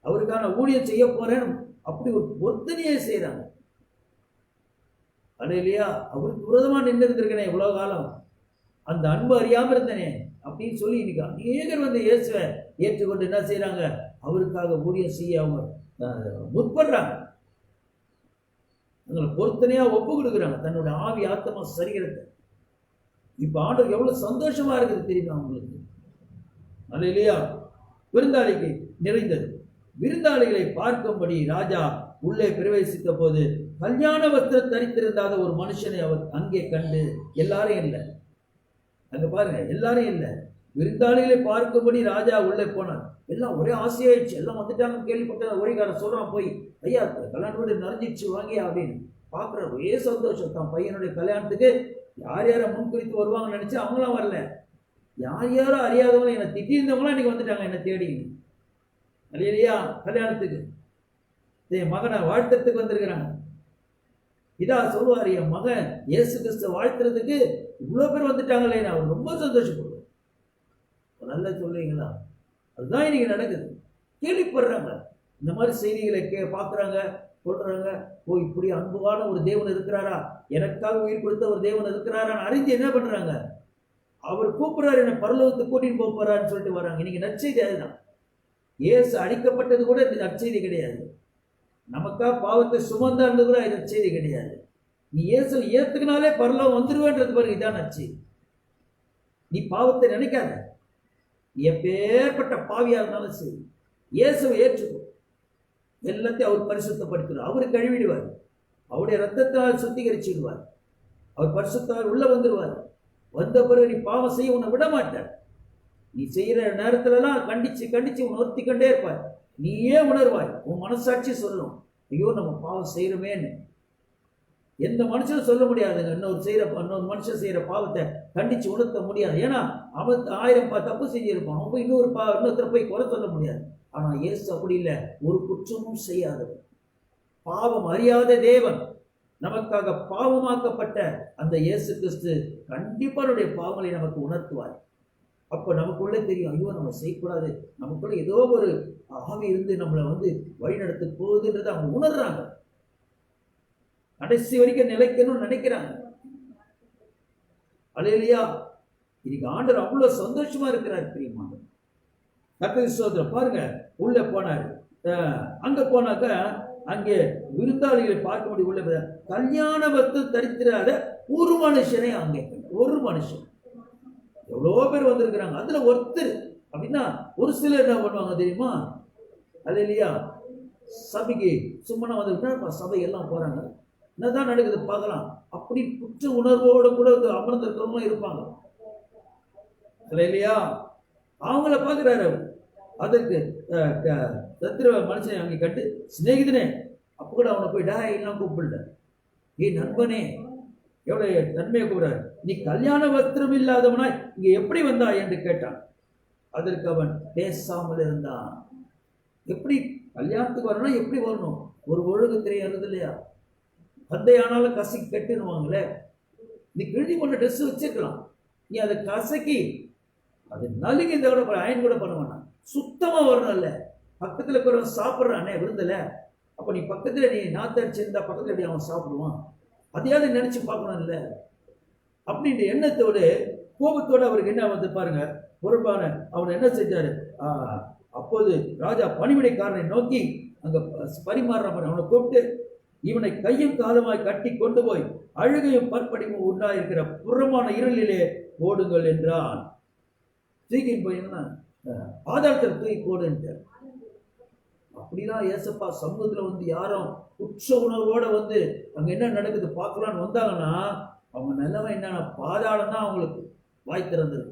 அவருக்கான ஊழியம் செய்ய போறேன், அப்படி ஒரு பொருத்தனையே செய்யறாங்க. அல்லேலூயா. அவருக்கு விரோதமா நின்று இருந்திருக்கேனே இவ்வளவு காலம், அந்த அன்பு அறியாம இருந்தனே அப்படின்னு சொல்லி இன்னைக்கு அநேகர் வந்து இயேசுவை ஏற்றுக்கொண்டு என்ன செய்யறாங்க? அவருக்காக ஊழியம் செய்ய அவங்க முற்படுறாங்க. உங்களை பொருத்தனையா ஒப்பு கொடுக்குறாங்க தன்னோட ஆவி ஆத்மா சரீரத்தை. இப்ப ஆண்டவர் எவ்வளவு சந்தோஷமா இருக்குது தெரியுமா உங்களுக்கு? அல்லேலூயா. விருந்தாளிக்கு நிறைந்தது. விருந்தாளிகளை பார்க்கும்படி ராஜா உள்ளே பிரவேசித்த போது கல்யாண வஸ்திரம் தரித்திருந்தாத ஒரு மனுஷனை அவர் அங்கே கண்டு, எல்லாரும் இல்லை அங்க பாருங்க, எல்லாரும் இல்லை, விருந்தாளிகளை பார்க்கும்படி ராஜா உள்ளே போனார். எல்லாம் ஒரே ஆசையாயிடுச்சு, எல்லாம் வந்துட்டாங்க கேள்விப்பட்ட. ஒரேகாரன் சொல்றான் போய், ஐயா கல்யாண வீடு நிறைஞ்சிடுச்சு வாங்கியா அப்படின்னு பார்க்குற ஒரே சந்தோஷம். தான் பையனுடைய கல்யாணத்துக்கு யார் யாரை முன்குறித்து வருவாங்கன்னு நினைச்சு அவங்களாம் வரல. யார் யாரோ அறியாதவங்க, என்னை திட்டிருந்தவங்களாம் இன்னைக்கு வந்துட்டாங்க என்னை தேடி. இல்லையா? கல்யாணத்துக்கு என் மகனை வாழ்த்துறதுக்கு வந்திருக்கிறாங்க. இதா சொல்லுவார், என் மகன் இயேசு கிறிஸ்து வாழ்த்துறதுக்கு இவ்வளோ பேர் வந்துட்டாங்களே, நான் ரொம்ப சந்தோஷப்படுவேன். நல்லா சொல்லுவீங்களா? அதுதான் இன்னைக்கு நடக்குது. கேள்விப்படுறாங்க, இந்த மாதிரி செய்திகளை பார்க்குறாங்க, சொல்றாங்க. ஓ, இப்படி அன்புவான ஒரு தேவன் இருக்கிறாரா, எனக்காக உயிர் கொடுத்த ஒரு தேவன் இருக்கிறாரான்னு அறிஞ்சு என்ன பண்றாங்க? அவர் கூப்பிடுறாரு, என்ன பரலோகத்துக்கு கூட்டின்னு போக போறாருன்னு சொல்லிட்டு வராங்க. இன்னைக்கு நற்செய்தி அதுதான். இயேசு அடிக்கப்பட்டது கூட இந்த நற்செய்தி கிடையாது. நமக்கா பாவத்தை சுமந்தா இருந்தது கூட நற்செய்தி கிடையாது. நீ இயேசு ஏத்துக்கினாலே பரலோகம் வந்துருவேன்றது பாருங்க, இதான் நற்செய்தி. நீ பாவத்தை நினைக்காத. நீ எப்பேற்பட்ட பாவியா இருந்தாலும் சரி, இயேசுவை ஏற்றுக்கோ. எல்லாத்தையும் அவர் பரிசுத்தப்படுத்துவார், அவர் கழுவிடுவார், அவருடைய ரத்தத்தால் சுத்திகரிச்சிடுவார், அவர் பரிசுத்தால் உள்ள வந்துடுவார். வந்த பிறகு நீ பாவம் செய்ய உன்னை விட மாட்டார். நீ செய்யற நேரத்துலலாம் கண்டிச்சு கண்டிச்சு உணர்த்திக்கொண்டே இருப்பாய். நீயே உணர்வாய், உன் மனசாட்சி சொல்லும், ஐயோ நம்ம பாவம் செய்யறோமேன்னு. எந்த மனுஷனும் சொல்ல முடியாதுங்க. இன்னொரு மனுஷன் செய்யற பாவத்தை கண்டிச்சு உணர்த்த முடியாது. ஏன்னா அவன் 1000 தப்பு செஞ்சிருப்பான். அவன் போய் இன்னொருத்தரை போய் குறை சொல்ல முடியாது. ஆனா இயேசு அப்படி இல்லை, ஒரு குற்றமும் செய்யாதவர், பாவம் அறியாத தேவன், நமக்காக பாவமாக்கப்பட்ட அந்த இயேசு கிறிஸ்து கண்டிப்பா அவருடைய பாவங்களை நமக்கு உணர்த்துவார். அப்ப நமக்குள்ளே தெரியும், ஐயோ நம்ம செய்யக்கூடாது, நமக்குள்ள ஏதோ ஒரு ஆவி இருந்து நம்மளை வழிநடத்த போகுதுன்றதை அவங்க உணர்றாங்க. கடைசி வரைக்கும் நிலைக்கணும்னு நினைக்கிறாங்க. அல்லேலூயா. இன்னைக்கு ஆண்டவர் அவ்வளவு சந்தோஷமா இருக்கிறார் பிரியமான கர்த்தருடைய ஸ்தோத்திரம். பாருங்க, உள்ள போனாரு. அங்க போனாக்க அங்கே விருந்தாளிகளை பார்க்க முடியும். உள்ள கல்யாண வஸ்திரம் தரித்திராத ஒரு மனுஷனே அங்கே, ஒரு மனுஷன். எவ்வளோ பேர் வந்திருக்கிறாங்க, அதுல ஒருத்தர் அப்படின்னா ஒரு சிலர் என்ன பண்ணுவாங்க தெரியுமா? அல்லேலூயா. சபைக்கு சும்மா வந்துருக்கா, சபை எல்லாம் போறாங்க, என்னதான் நடக்குது பார்க்கலாம் அப்படி குற்ற உணர்வோடு கூட அமர்ந்திருக்கிறவங்களும் இருப்பாங்க. இல்லையா? அவங்கள பார்க்கிறாரு அவர். அதற்கு தத்திர மனுஷனை அங்கே கண்டு, சிநேகிதனே, அப்போ கூட அவனை போய் எல்லாம் கூப்பிடல, ஏய் நண்பனே, எவ்வளவு நன்மையை கூப்பிடாரு, நீ கல்யாண வஸ்திரம் இல்லாதவனாய் இங்க எப்படி வந்தா என்று கேட்டான். அதற்கு அவன் பேசாமல் இருந்தான். எப்படி கல்யாணத்துக்கு வரணும், எப்படி வரணும், ஒரு ஒழுங்கு தெரியாது இல்லையா? தந்தையானாலும் கசக்கி கட்டுனுவாங்களே. நீ கிழி கொண்ட ட்ரெஸ் வச்சிருக்கலாம், நீ அதை கசக்கி அது நலுங்கி இந்த கூட அயன் கூட பண்ண வேணாம், சுத்தமா வரணும்ல. பக்கத்துல கூட சாப்பிட்றானே விருந்தல, அப்ப நீ பக்கத்துல நீ நாத்தடிச்சிருந்தா பக்கத்துல எப்படி அவன் சாப்பிடுவான், அதையாவது நினைச்சு பார்க்கணும் இல்ல அப்படின்ற எண்ணத்தோடு கோபத்தோடு அவருக்கு என்ன பாருங்க பொறுப்பான அவன் என்ன செஞ்சாரு. அப்போது ராஜா பணிவிடைக்காரனை நோக்கி அங்க பரிமாறுற அவனை கூப்பிட்டு, இவனை கையும் காலமாய் கட்டி கொண்டு போய் அழுகையும் பற்படியும் உண்டாயிருக்கிற புறமான இருளிலே போடுங்கள் என்றான். தூக்கி போய் பாதாளத்தில் தூக்கி போடுன்ட்டு. அப்படிலாம் ஏசப்பா சமூகத்துல யாரும் குற்ற உணர்வோட அங்க என்ன நடக்குது பார்க்கலான்னு வந்தாங்கன்னா அவங்க நிலைமை என்னன்னா பாதாளம் தான் அவங்களுக்கு வாய் திறந்தது.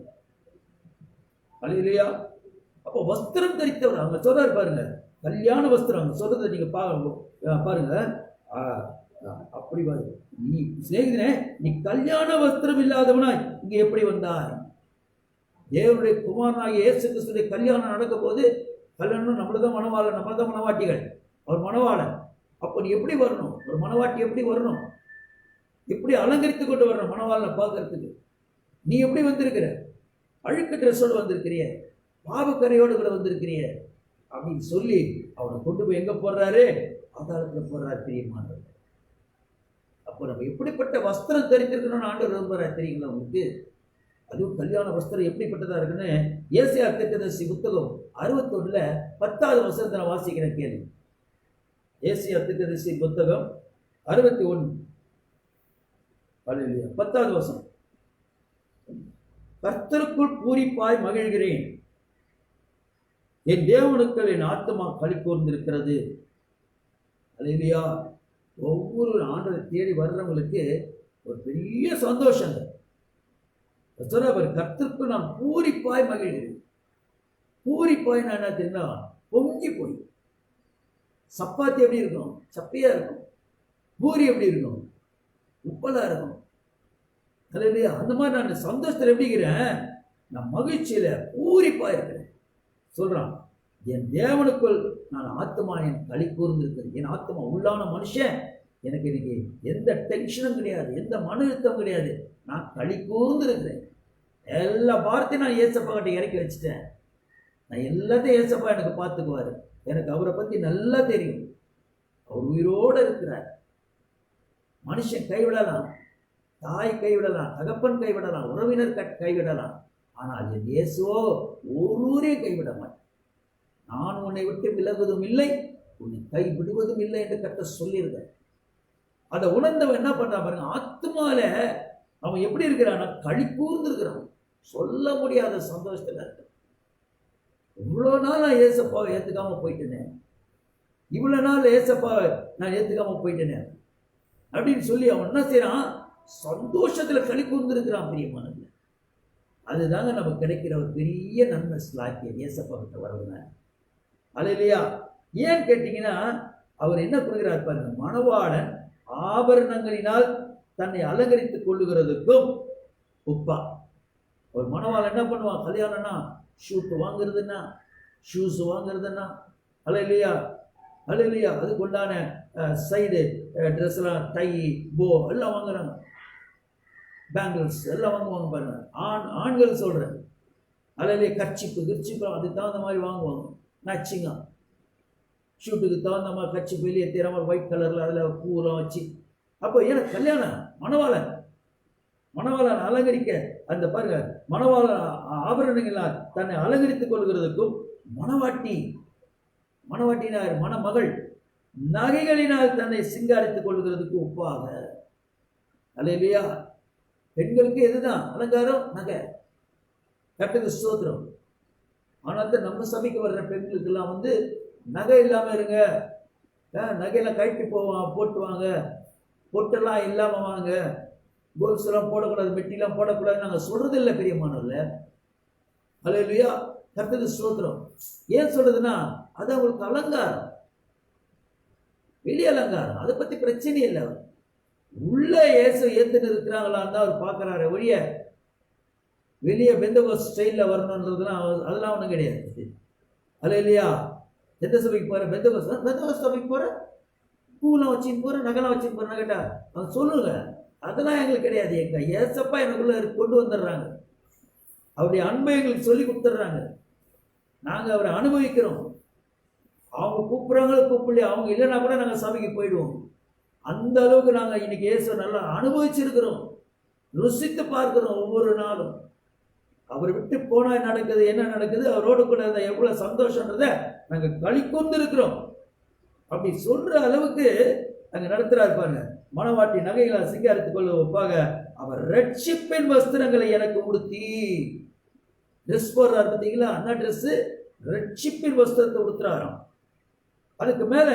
அல்லேலூயா. அப்போ வஸ்திரம் தரித்தவர் அவங்க சொல்றாரு பாருங்க, கல்யாண வஸ்திரம் அவங்க சொல்றதை நீங்க பாருங்க. அப்படி நீ சிநேகிதனே, நீ கல்யாண வஸ்திரம் இல்லாதவனாய் இங்க எப்படி வந்தாய்? தேவனுடைய குமாரனாகிய இயேசு கிறிஸ்துடைய கல்யாணம் நடக்க போது, கல்யாணம் நம்மளதான் மணவாளன், நம்மளதான் மணவாட்டிகள், அவர் மணவாளன். அப்போ நீ எப்படி வரணும், ஒரு மணவாட்டி எப்படி வரணும், எப்படி அலங்கரித்து கொண்டு வரணும் மணவாளனை பார்க்கறதுக்கு? நீ எப்படி வந்திருக்கிற? அழுக்கு ட்ரெஸ்ஸோடு வந்திருக்கிறிய, பாவக்கரையோடு கூட வந்திருக்கிறிய அப்படின்னு சொல்லி அவனை கொண்டு போய் எங்க போடுறாரு? பாதாளத்துல போடுறாரு. பிரியமானவர், அப்போ நம்ம எப்படிப்பட்ட வஸ்திரம் தரித்திருக்கணும்னு ஆண்டவர் விரும்புறாரு தெரியுங்களா உங்களுக்கு? அதுவும் கல்யாண வஸ்திரம் எப்படிப்பட்டதா இருக்குன்னு ஏசாயா தீர்க்கதரிசி புத்தகம் 61 10வது வசனத்தை நான் வாசிக்கிறேன் கேள்வி. ஏசாயா தீர்க்கதரிசி புத்தகம் 61 10வது வசனம். கர்த்தருக்குள் பூரிப்பாய் மகிழ்கிறேன், என் தேவனுக்குள் என் ஆத்மா களி கூர்ந்திருக்கிறது. அல்லேலூயா. ஒவ்வொரு ஆண்டவரை தேடி வர்றவங்களுக்கு ஒரு பெரிய சந்தோஷம். கர்த்தருக்குள் நான் பூரிப்பாய் மகிழ்கிறேன். பூரிப்பாய் நான் என்ன தெரியுமா? பொங்கி போய். சப்பாத்தி எப்படி இருக்கும்? சப்பையா இருக்கும். பூரி எப்படி இருக்கும்? உப்பலா இருக்கும். அல்லேலூயா. அந்த மாதிரி நான் சந்தோஷத்தில் எப்படி இருக்கிறேன்? நான் மகிழ்ச்சியில பூரிப்பா இருக்கிறேன். சொல்றான், என் தேவனுக்குள் நான் ஆத்மா என் களி கூர்ந்திருக்கிறேன். என் ஆத்மா உள்ளான மனுஷன், எனக்கு இன்னைக்கு எந்த டென்ஷனும் கிடையாது, எந்த மன அழுத்தம் கிடையாது. நான் களி கூர்ந்திருக்கிறேன். எல்லா வார்த்தையும் நான் ஏசப்பா கிட்ட இறக்கி வச்சுட்டேன். நான் எல்லாத்தையும் ஏசப்பா எனக்கு பார்த்துக்குவாரு. எனக்கு அவரை பத்தி நல்லா தெரியும். அவர் உயிரோடு இருக்கிறார். மனுஷன் கைவிடலாம், தாய் கைவிடலாம், தகப்பன் கைவிடலாம், உறவினர் கைவிடலாம், ஆனால் என் இயேசுவோ ஒருவரையும் கைவிட மாட்டேன். நான் உன்னை விட்டு விலகுவதும் இல்லை, உன்னை கைவிடுவதும் இல்லை என்று கர்த்தர் சொல்லியிருக்கார். அதை உணர்ந்தவன் என்ன பண்றான் பாருங்க, ஆத்மால அவன் எப்படி இருக்கிறான்னா களி கூர்ந்து இருக்கிறான். சொல்ல முடியாத சந்தோஷத்துல இருக்க. இவ்வளவு நாள் நான் ஏசப்பாவை ஏத்துக்காம போயிட்டேனே, இவ்வளவு நாள் ஏசப்பாவை நான் ஏத்துக்காம போயிட்டேனே அப்படின்னு சொல்லி அவன் என்ன செய்யறான்? சந்தோஷத்துல களி கூர்ந்து இருக்கிறான். பிரியமானது, அதுதாங்க நமக்கு கிடைக்கிற ஒரு பெரிய நன்மை ஸ்லாக்கியம். ஏசப்பா கிட்ட வரவுங்க. அல்லேலூயா. ஏன் கேட்டீங்கன்னா, அவர் என்ன கொடுக்கிறார் பாருங்க, மணவாளன் ஆபரணங்களினால் தன்னை அலங்கரித்துக் கொள்ளுகிறதுக்கும் ஒப்பா. ஒரு மணவாளன் என்ன பண்ணுவான், கல்யாணம்னா ஷூட் வாங்குறதுன்னா, ஷூஸ் வாங்குறதுன்னா, அல்லேலூயா அல்லேலூயா, அதுக்கு உண்டான சைடு ட்ரெஸ்லாம், டை, போ எல்லாம் வாங்குறாங்க, பேங்கிள்ஸ் எல்லாம் வாங்குவாங்க பாருங்க. ஆண்கள் சொல்றேன். அல்லேலூயா. கர்ச்சிப்பு அதுக்கு தகுந்த மாதிரி வாங்குவாங்க, மேட்சிங்காக. ஷூட்டுக்கு தகுந்த மாதிரி கர்ச்சிப்பு வெளியே தெரியாமல் ஒயிட் கலரில் அதில் பூரம் வச்சு. அப்போ ஏன்னா கல்யாணம், மணவாளன் அலங்கரிக்க அந்த பாருங்க, மணவாளன் ஆபரணங்களால் தன்னை அலங்கரித்துக் கொள்கிறதுக்கும் மணவாட்டினார் மணமகள் நகைகளினால் தன்னை சிங்காரித்துக் கொள்கிறதுக்கு ஒப்பாக. அல்லேலூயா. பெண்களுக்கு எதுதான் அலங்காரம்? நகை. கர்த்தருக்கு ஸ்தோத்திரம். ஆனால் நம்ம சபைக்கு வர்ற பெண்களுக்கெல்லாம் நகை இல்லாம இருங்க, நகையெல்லாம் கழட்டி போட்டுவாங்க, பொட்டெல்லாம் இல்லாம வாங்க, கோல்ஸ் எல்லாம் போடக்கூடாது, மெட்டிலாம் போடக்கூடாது நாங்கள் சொல்றது இல்லை பெரியமானவர்கள. அல்லேலூயா. கர்த்தருக்கு ஸ்தோத்திரம். ஏன் சொல்றதுன்னா, அது அவங்களுக்கு அலங்காரம், வெளி அலங்காரம். அதை பத்தி பிரச்சனையே இல்லை. அவர் உள்ள இயேசு ஏத்துன்னு இருக்கிறாங்களான்னு தான் அவர் பார்க்கறாரு ஒழிய வெளியே பெந்தகோஸ்து ஸ்டைலில் வரணுன்றதுலாம் அதெல்லாம் ஒன்றும் கிடையாது. அல்லேலூயா. எந்த சபைக்கு போற? பெந்தகோஸ்து சபைக்கு போற, பூலாம் வச்சுன்னு போற, நகைலாம் வச்சுன்னு போறேன்னு கேட்டா அவங்க சொல்லுங்க, அதெல்லாம் எங்களுக்கு கிடையாது. எங்க ஏசப்பா எனக்குள்ள கொண்டு வந்துடுறாங்க, அவருடைய அன்பை எங்களுக்கு சொல்லி கொடுத்துட்றாங்க, நாங்கள் அவரை அனுபவிக்கிறோம். அவங்க கூப்பிட்றாங்களோ கூப்பிடலையே, அவங்க இல்லைன்னா கூட நாங்கள் சபைக்கு போயிடுவோம். அந்த அளவுக்கு நாங்கள் இன்னைக்கு இயேசு நல்லா அனுபவிச்சிருக்கிறோம், ருசித்து பார்க்கிறோம் ஒவ்வொரு நாளும். அவர் விட்டு போனா நடக்குது, என்ன நடக்குது, அவரோடு கூட எவ்வளவு சந்தோஷன்றதை நாங்கள் களிக்கொண்டு இருக்கிறோம். அப்படி சொல்ற அளவுக்கு அங்க நடத்துறாரு பாருங்க. மணவாட்டி நகைகளால் சிங்காரித்துக் கொள்ள ஒப்பாக அவர் ரட்சிப்பின் வஸ்திரங்களை எனக்கு உடுத்தி. ட்ரெஸ் போடுறாரு பார்த்தீங்களா, அந்த ட்ரெஸ் ரட்சிப்பின் வஸ்திரத்தை உடுத்துறாராம். அதுக்கு மேல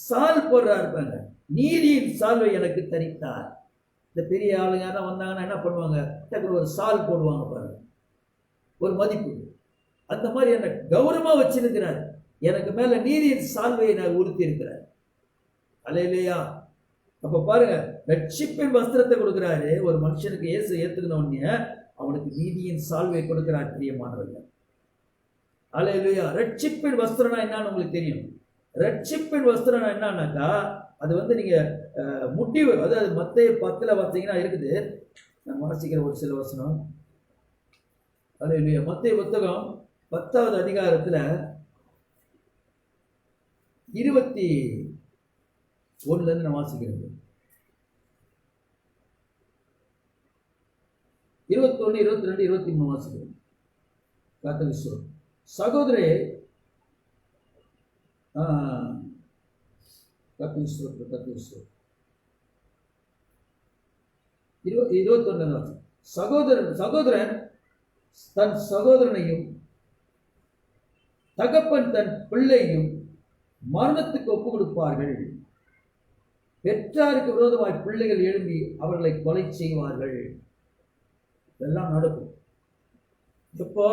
சால் போடுறாரு பாருங்க, நீதியின் சால்வை எனக்கு தரித்தார். இந்த பெரிய ஆளுங்க யாரும் வந்தாங்கன்னா என்ன பண்ணுவாங்க, ஒரு சால் போடுவாங்க பாருங்க, ஒரு மதிப்பு. அந்த மாதிரி என்ன கௌரவமா வச்சிருக்கிறார். எனக்கு மேல நீதியின் சால்வையை நான் உடுத்தி இருக்கிறார். அல்லேலூயா. அப்ப பாருங்க, ரட்சிப்பின் வஸ்திரத்தை கொடுக்கிறாரு ஒரு மனுஷனுக்கு. இயேசு ஏத்துக்கின உடனே அவனுக்கு நீதியின் சால்வை கொடுக்கிறார் பிரியமானவர்கள். அல்லேலூயா. ரட்சிப்பின் வஸ்திரம்னா என்னன்னு உங்களுக்கு தெரியும். ரட்சிப்பின் வஸ்திரம் என்னன்னாக்கா, அது நீங்க முட்டி, அதாவது மத்தேயு 10 பார்த்தீங்கன்னா இருக்குது. நான் வாசிக்கிற ஒரு சில வசனம். அல்லேலூயா. மத்தேயு புத்தகம் 10வது அதிகாரத்துல 21 நான் வாசிக்கிறேன். 21, 22, 23 வாசிக்கிறேன். கர்த்தர் சகோதரே, கர்த்தர் 21 சகோதரன் தன் சகோதரனையும் தகப்பன் தன் பிள்ளையும் மரணத்துக்கு ஒப்பு கொடுப்பார்கள். பெற்றாருக்கு விரோதமாய் பிள்ளைகள் எழும்பி அவர்களை கொலை செய்வார்கள். இதெல்லாம் நடக்கும். இப்போ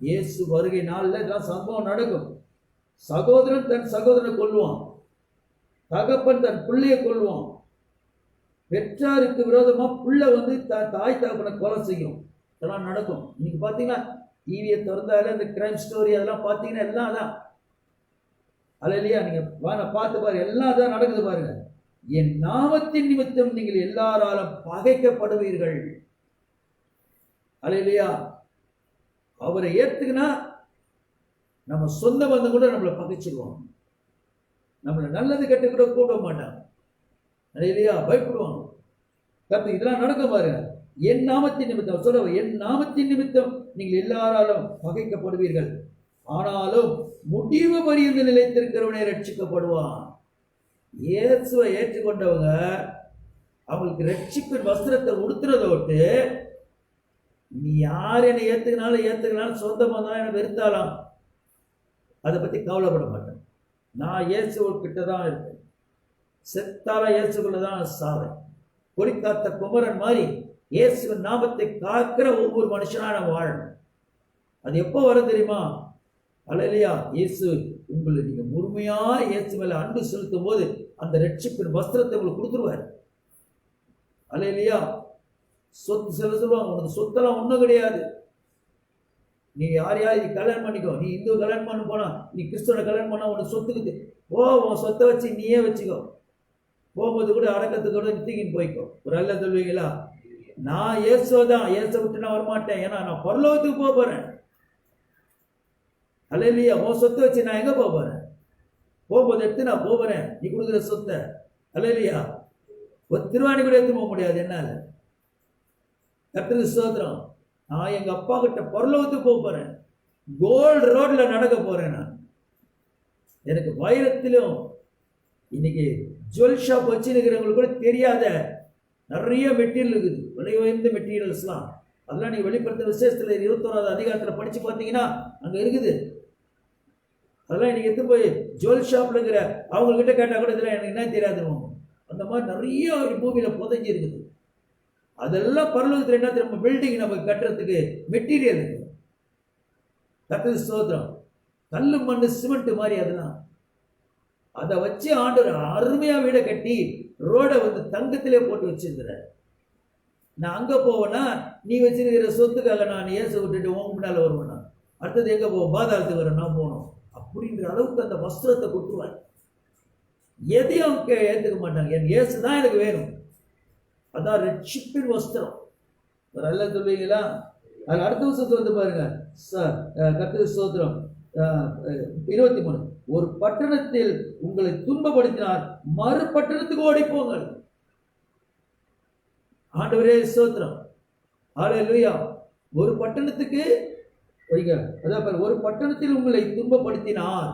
இயேசு வருகை நாளில் இதெல்லாம் சம்பவம் நடக்கும். சகோதரன் தன் சகோதரனை கொல்லுவான், தகப்பன் தன் பிள்ளையை கொல்லுவான், பெற்றாருக்கு விரோதமா பிள்ளை தாய் தகப்பனை கொலை செய்யும். இதெல்லாம் நடக்கும். இன்னைக்கு பார்த்தீங்கன்னா டிவியை திறந்தால இந்த கிரைம் ஸ்டோரி அதெல்லாம் பார்த்தீங்கன்னா எல்லாம் அதான். அல்லேலூயா. நீங்க பார்த்து பாருங்க, எல்லாம் அதான் நடக்குது பாருங்க. என் நாமத்தின் நிமித்தம் நீங்கள் எல்லாராலும் பகைக்கப்படுவீர்கள். அல்லேலூயா. அவரை ஏத்துக்கினா நம்ம சொந்த பந்தம் கூட நம்மளை பகைச்சிடுவாங்க, நம்மளை நல்லது கெட்டு கூட கூப்பிட மாட்டாங்க. அல்லேலூயா. பயப்படுவாங்க. இதெல்லாம் நடக்கும் பாருங்க. என் நாமத்தின் நிமித்தம் சொல்ல, என் நாமத்தின் நிமித்தம் நீங்கள் எல்லாராலும் பகைக்கப்படுவீர்கள், ஆனாலும் முடிவு பரியந்த நிலைத்திருக்கிறவனே ரட்சிக்கப்படுவான். இயேசுவை ஏற்றுக்கொண்டவங்க அவங்களுக்கு ரட்சிப்பின் வஸ்திரத்தை உடுத்துறதை விட்டு, நீ யார் என்னை ஏத்துக்கினாலும் சொந்த பந்தம் என்னை வெறுத்தாலாம், அதை பத்தி கவலைப்பட மாட்டேன். நான் இயேசுக்கிட்ட தான் இருக்கேன், செத்தால இயேசுக்குள்ளதான் சாவேன். கொடிக்காத்த குமரன் மாதிரி இயேசுவின் நாமத்தை காக்கிற ஒவ்வொரு மனுஷனா நம்ம வாழணும். அது எப்போ வரும் தெரியுமா? அல்லேலூயா. இயேசு உங்களை நீங்க முழுமையா இயேசு மேல அன்பு செலுத்தும் போது அந்த ரட்சிப்பின் வஸ்திரத்தை உங்களுக்கு கொடுத்துருவார். அல்லேலூயா. சொத்து சொல்லுவாங்க, உனக்கு சொத்தெல்லாம் ஒன்றும் கிடையாது, நீ யாரையாவது கல்யாணம் பண்ணிக்கோ, நீ இந்து கல்யாணம் பண்ண போனா, நீ கிறிஸ்தவனை கல்யாணம் பண்ணா உனக்கு சொத்துக்குது, உன் சொத்தை வச்சு நீயே வச்சுக்கோ, போகும்போது கூட அடக்கத்துக்கு கூட தூக்கின்னு போய்க்கோ. ஒரு அல்ல சொல்வீங்களா? நான் இயேசுதான், இயேசை விட்டு நான் வரமாட்டேன், ஏன்னா நான் பரலோகத்துக்கு போக போறேன். அல்லேலூயா. உன் சொத்தை வச்சு நான் எங்க போக போறேன்? போகும்போது எடுத்து நான் போகிறேன் நீ கொடுக்குற சொத்தை. அல்லேலூயா. ஒரு திருவாணி கூட எடுத்து போக முடியாது என்னால. கர்த்தருக்கு ஸ்தோத்திரம். நான் எங்க அப்பா கிட்ட பரலோகத்துக்கு போக போறேன், கோல்டு ரோட்ல நடக்க போறேன். நான் எனக்கு வைரத்திலும் இன்னைக்கு ஜுவல் ஷாப் வச்சுருக்கிறவங்களுக்கு கூட தெரியாத நிறைய மெட்டீரியல் இருக்குது, விலை உயர்ந்த மெட்டீரியல்ஸ்லாம். அதெல்லாம் நீங்க வெளிப்படுத்த விசேஷத்துல 21வது அதிகாரத்துல படிச்சு பார்த்தீங்கன்னா அங்க இருக்குது. அதெல்லாம் இன்னைக்கு எடுத்து போய் ஜுவல் ஷாப்ல இருக்கிற அவங்க கிட்ட கேட்டா கூட இதெல்லாம் எனக்கு என்ன தெரியாது. அந்த மாதிரி நிறைய பூமியில புதைஞ்சி இருக்குது. அதெல்லாம் பரலோகத்தில் என்ன தெரியும்? பில்டிங் நமக்கு கட்டுறதுக்கு மெட்டீரியல் இருக்கு. கர்த்தருக்கு ஸ்தோத்திரம். கல்லு மண்ணு சிமெண்ட் மாதிரி அதெல்லாம் அதை வச்சு ஆண்டவர் அருமையா வீடை கட்டி ரோடை வந்து தங்கத்திலே போட்டு வச்சிருக்கிற. நான் அங்க போவேன்னா நீ வச்சிருக்கிற சொத்துக்காக நான் இயேசு விட்டுட்டு உங்க முன்னால வருவேன். அடுத்தது எங்க போவோம்? பாதாளத்துக்கு வர நான் போகணும் அப்படின்ற அளவுக்கு அந்த வஸ்திரத்தை கொடுத்துருவார். எதையும் ஏத்துக்க மாட்டாங்க. என் இயேசு தான் எனக்கு வேணும். அதான் ரட்சிப்பின் வஸ்திரம். ஒரு அல்ல சொல்வீங்களா? அது அடுத்த வருஷத்துல வந்து பாருங்க, கர்த்தருக்கு ஸ்தோத்திரம். 23 ஒரு பட்டணத்தில் உங்களை துன்பப்படுத்தினார், மறு பட்டணத்துக்கு ஓடிப்போங்கள். ஆண்டவரே ஸ்தோத்திரம். ஹல்லேலூயா. ஒரு பட்டணத்துக்கு அதான் ஒரு பட்டணத்தில் உங்களை துன்பப்படுத்தினார்,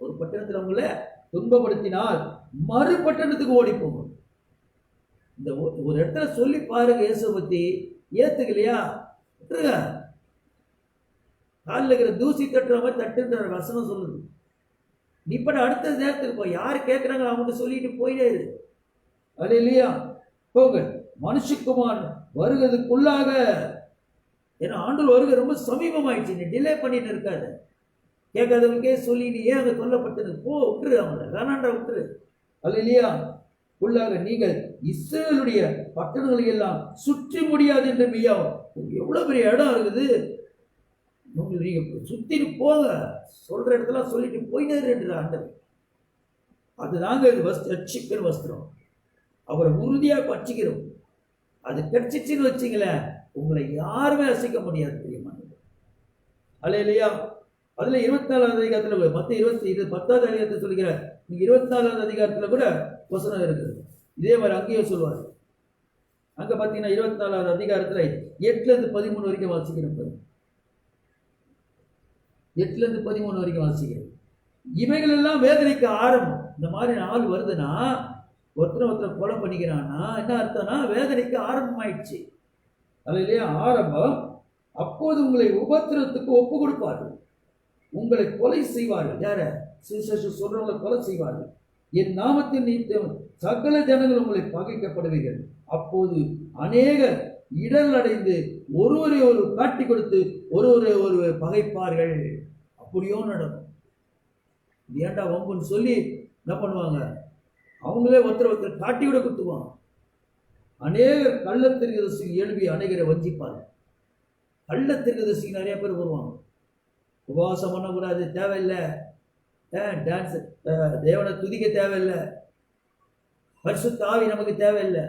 ஒரு பட்டணத்தில் உங்களை துன்பப்படுத்தினால் மறு பட்டணத்துக்கு ஓடிப்போங்க. இந்த ஒரு இடத்துல சொல்லி பாருங்க, இயேசுவை பத்தி ஏத்துக்கலையா விட்டுருங்க. காலில் இருக்கிற தூசி தட்டுற மாதிரி தட்டுன்ற வசனம் சொல்லுது. நீ இப்ப அடுத்த நேரத்துக்கு போய் யாரு கேட்கிறாங்க அவங்க சொல்லிட்டு போயிட்டே இரு. அது இல்லையா? போங்க. மனுஷகுமார் வருகிறதுக்குள்ளாக, ஏன்னா ஆண்டு வருகை ரொம்ப சமீபமாயிடுச்சு. நீ டிலே பண்ணிட்டு இருக்காத. கேட்காதவங்களுக்கே சொல்லி நீ ஏன் அங்கே சொல்லப்பட்டது? போ, விட்டுரு, அவங்கள வேணாண்டா விட்டுரு. அது இல்லையா? உள்ளாக நீங்கள் இஸ்ரேலுடைய பட்டணங்களை எல்லாம் சுற்றி முடியாது என்று மெய்யாவும். எவ்வளவு பெரிய இடம் இருக்குது, நீங்க சுத்திட்டு போங்க, சொல்ற இடத்துல சொல்லிட்டு போயினாரு என்று ஆண்டவர். அதுதாங்க ரட்சிப்பின் வஸ்திரம். அவரை உறுதியாக பற்றிக்கிறோம். அது கிடைச்சிச்சுன்னு வச்சிங்களேன், உங்களை யாருமே அசைக்க முடியாது. தெரியுமா? அல்லேலூயா. அதுல 24வது அதிகாரத்துல மத்த 10வது அதிகாரத்தை சொல்லுகிற 24வது அதிகாரத்துல கூட வசனம் இருக்குது. இதே மாதிரி அங்கேயும் சொல்லுவார். அங்க பாத்தீங்கன்னா 24வது அதிகாரத்துல 8ல இருந்து 13 வரைக்கும் வாசிக்கிறேன். 8ல இருந்து 13 வரைக்கும் வாசிக்கிறேன். இவைகள் எல்லாம் வேதனைக்கு ஆரம்பம். இந்த மாதிரி நாள் வருதுன்னா, ஒருத்தரை கொலை பண்ணிக்கிறான்னா என்ன அர்த்தம்னா வேதனைக்கு ஆரம்பம் ஆயிடுச்சு. அது இல்லையா? ஆரம்பம். அப்போது உங்களை உபத்திரத்துக்கு ஒப்பு கொடுப்பார்கள், உங்களை கொலை செய்வார்கள். யார? சொல்றவங்களை கொலை செய்வார்கள். என் நாமத்தின் நிமித்தம் சகல ஜனங்கள் உங்களை பகைக்கப்படுவீர்கள். அப்போது அநேகர் இடர் அடைந்து ஒருவரை ஒரு காட்டி கொடுத்து ஒருவரை ஒரு பகைப்பார்கள். அப்படியோ நடக்கும். ஏண்டா வம்புன்னு சொல்லி என்ன பண்ணுவாங்க? அவங்களே ஒருத்தர் காட்டி விட கொடுத்துவாங்க. அநேகர் கள்ளத்திற்கு எழுப்பி அநேகரை வஞ்சிப்பாங்க. கள்ளத்திற்கு நிறைய பேர் வருவாங்க. உபவாசம் பண்ணக்கூடாது, தேவையில்லை. டான்ஸ், தேவனை துதிக்க தேவையில்லை. பரிசுத்த ஆவி நமக்கு தேவையில்லை.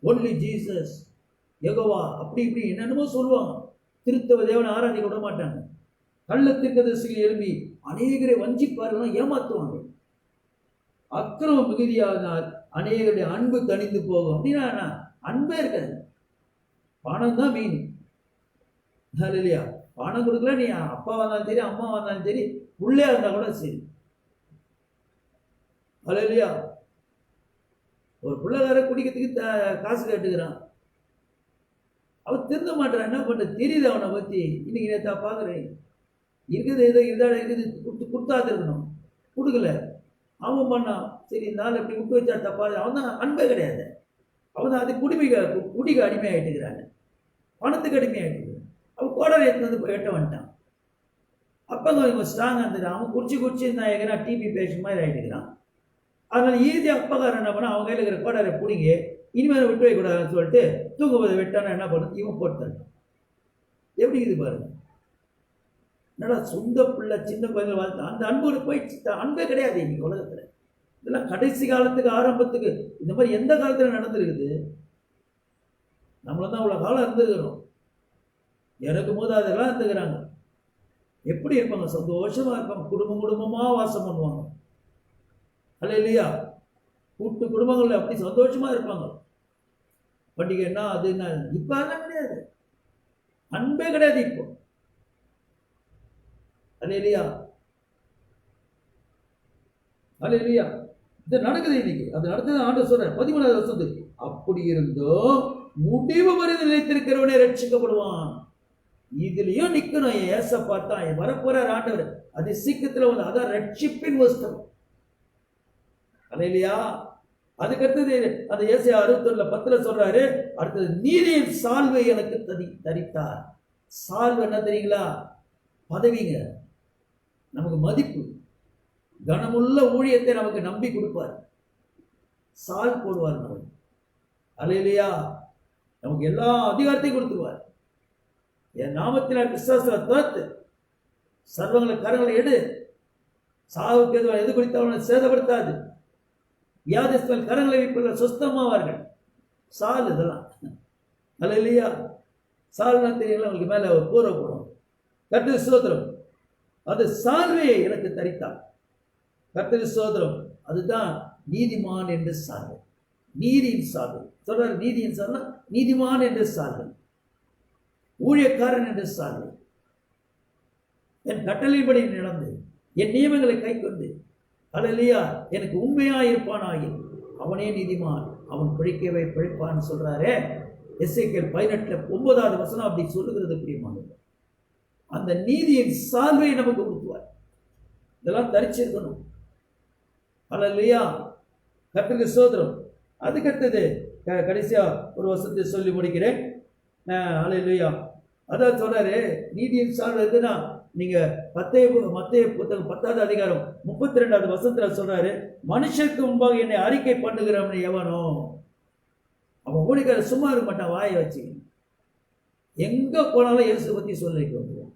ஒன்லி ஜீசஸ், யெகோவா, அப்படி இப்படி என்னென்னமோ சொல்லுவாங்க. திருத்தவ தேவனை ஆராதிக்க விட மாட்டாங்க. கள்ளத்திற்கு எழுப்பி அநேகரை வஞ்சிப்பார்கள், ஏமாத்துவாங்க. அக்கிரமம் மிகுதியானால் அநேகருடைய அன்பு தணிந்து போகும். அப்படின்னா அன்பே இருக்காது. பணம் தான் மீன். இல்லையா? பணம் கொடுக்கல, நீ அப்பா வந்தாலும் சரி, அம்மா வந்தாலும் சரி, உள்ளே இருந்தா கூட சரி. இல்லையா? ஒரு பிள்ளைகார குடிக்கிறதுக்கு காசு கேட்டுக்கிறான், அவன் திருந்த மாட்டான். என்ன பண்ண தெரியுது அவனை பத்தி. இன்னைக்கு நேத்தா பாக்குறேன், இருக்குது ஏதோ இதாட இருக்குது, கொடுத்தாது இருக்கணும், கொடுக்கல. அவன் பண்ணான், சரி இந்த ஆள் எப்படி விட்டு வச்சா தப்பா. அவன் தான் அன்பே கிடையாது. அவன் அது குடிக்கு அடிமையாயிட்டுக்கிறாங்க, பணத்துக்கு அடிமையாயிட்டுக்கிறான். அவன் கோடரை எடுத்து வந்து வெட்ட வந்துட்டான். அப்போ இவன் ஸ்ட்ராங்காக இருந்துட்டான். அவன் குடிச்சு நான் எங்கன்னா டிபி பேஷண்ட் மாதிரி ஆகிட்டுக்கிறான். அதனால ஈஸியாக அப்பகாரன் என்ன பண்ணால் அவன் கையில் இருக்கிற கோடரை பிடிங்க, இனிமேல் விட்டு வைக்கூடாதுன்னு சொல்லிட்டு தூங்கும்போது வெட்டானா என்ன பண்ணுது, இவன் போட்டுட்டான். எப்படி இது பாருங்க, என்னடா சொந்த பிள்ளை சின்ன பையன் வாழ்த்து அந்த அன்பு போயிடுச்சு. அன்பே கிடையாது இன்னைக்கு உலகத்தில். இதெல்லாம் கடைசி காலத்துக்கு ஆரம்பத்துக்கு இந்த மாதிரி எந்த காலத்தில் நடந்திருக்குது? நம்மளும் தான் அவ்வளோ காலம் இருந்துருக்கிறோம். எனக்கு மூதாதையெல்லாம் இருந்துக்கிறாங்க. எப்படி இருப்பாங்க? சந்தோஷமா இருப்பாங்க, குடும்பமா வாசம் பண்ணுவாங்க. அல்ல இல்லையா? கூட்டு குடும்பங்கள் அப்படி சந்தோஷமா இருப்பாங்க. பண்டிகைன்னா அது என்ன, இப்ப அதெல்லாம் கிடையாது. அன்பே கிடையாது இப்போ. அல்ல இல்லையா? அல்ல இல்லையா? இது நடக்குது இன்னைக்கு. அது நடந்தது ஆண்டு சொல்ற 13வது வருஷத்துக்கு. அப்படி இருந்தும் முடிவு வரை நிலைத்திருக்கிறவனே ரட்சிக்கப்படுவான். இதுலயும் நிக்கணும். ஏசப்பா தான் வரப்போறார் ஆண்டவர். அது சீக்கிரத்துல வந்து அதான் ரட்சிப்பின் வஸ்தம். அல்ல இல்லையா? அதுக்கு அடுத்தது அந்த ஏசாயா 61:10 சொல்றாரு, அடுத்தது நீதியின் சால்வை எனக்கு தரித்தார். சால்வை என்ன தெரியுங்களா? பதவிங்க, நமக்கு மதிப்பு, கனமுள்ள ஊழியத்தை நமக்கு நம்பி கொடுப்பார். சால் போடுவார் நமக்கு. அல்ல இல்லையா? நமக்கு எல்லா அதிகாரத்தையும் கொடுத்துருவார். என் நாமத்தில் விசுவாசத்தை தோத்து சர்வங்களை கரங்களை எடு, சாவுக்கு எது குறித்தவனை சேதப்படுத்தாது, வியாதிஸ்தல் கரங்களை வைப்பதில் சுஸ்தமாவார்கள். சால் இதெல்லாம். அல்ல இல்லையா? சால்னா தெரியல உங்களுக்கு மேல கூரை போடும். கர்த்தருக்கு ஸ்தோத்திரம். அது சால்வையை எனக்கு தரித்தார். கர்த்தருக்கு ஸ்தோத்திரம். அதுதான் நீதிமான் என்று சால்வை, நீதியின் சால்வை சொல்றாரு. நீதியின் சால்வை நீதிமான் என்று சால்வை, ஊழியக்காரன் என்று சால்வை. என் கட்டளைப்படி நடந்து என் நியமங்களை கை கொண்டு அல்லையா எனக்கு உண்மையாயிருப்பானாகில் அவனே நீதிமான், அவன் பிழைக்கவே பிழைப்பான்னு சொல்றாரே. எசேக்கியேல் 18:9 வசனம் அப்படி சொல்லுகிறது. பிரியமானது, அந்த நீதியின் சால்வையை நமக்கு கொடுத்துவார். இதெல்லாம் தரிச்சிருக்கணும். அல்லையா? கர்த்தருக்கு ஸ்தோத்திரம். அதுக்கடுத்தது கடைசியா ஒரு வசனத்தை சொல்லி முடிக்கிறேன். அல்லேலூயா. அதான் சொல்றாரு, நீதியின் சால்வை இருக்குன்னா நீங்க மத்தேயு புத்தகம் 10வது அதிகாரம் 32வது வசனத்துல சொல்றாரு, மனுஷருக்கு முன்பாக என்னை அறிக்கை பண்ணுகிறவன் எவனோ அவன் ஊழியக்கார சும்மா இருக்க மாட்டான். வாயை வச்சு எங்க போனாலும் இயேசு பத்தி சொல்லிட்டு வந்துடுவான்.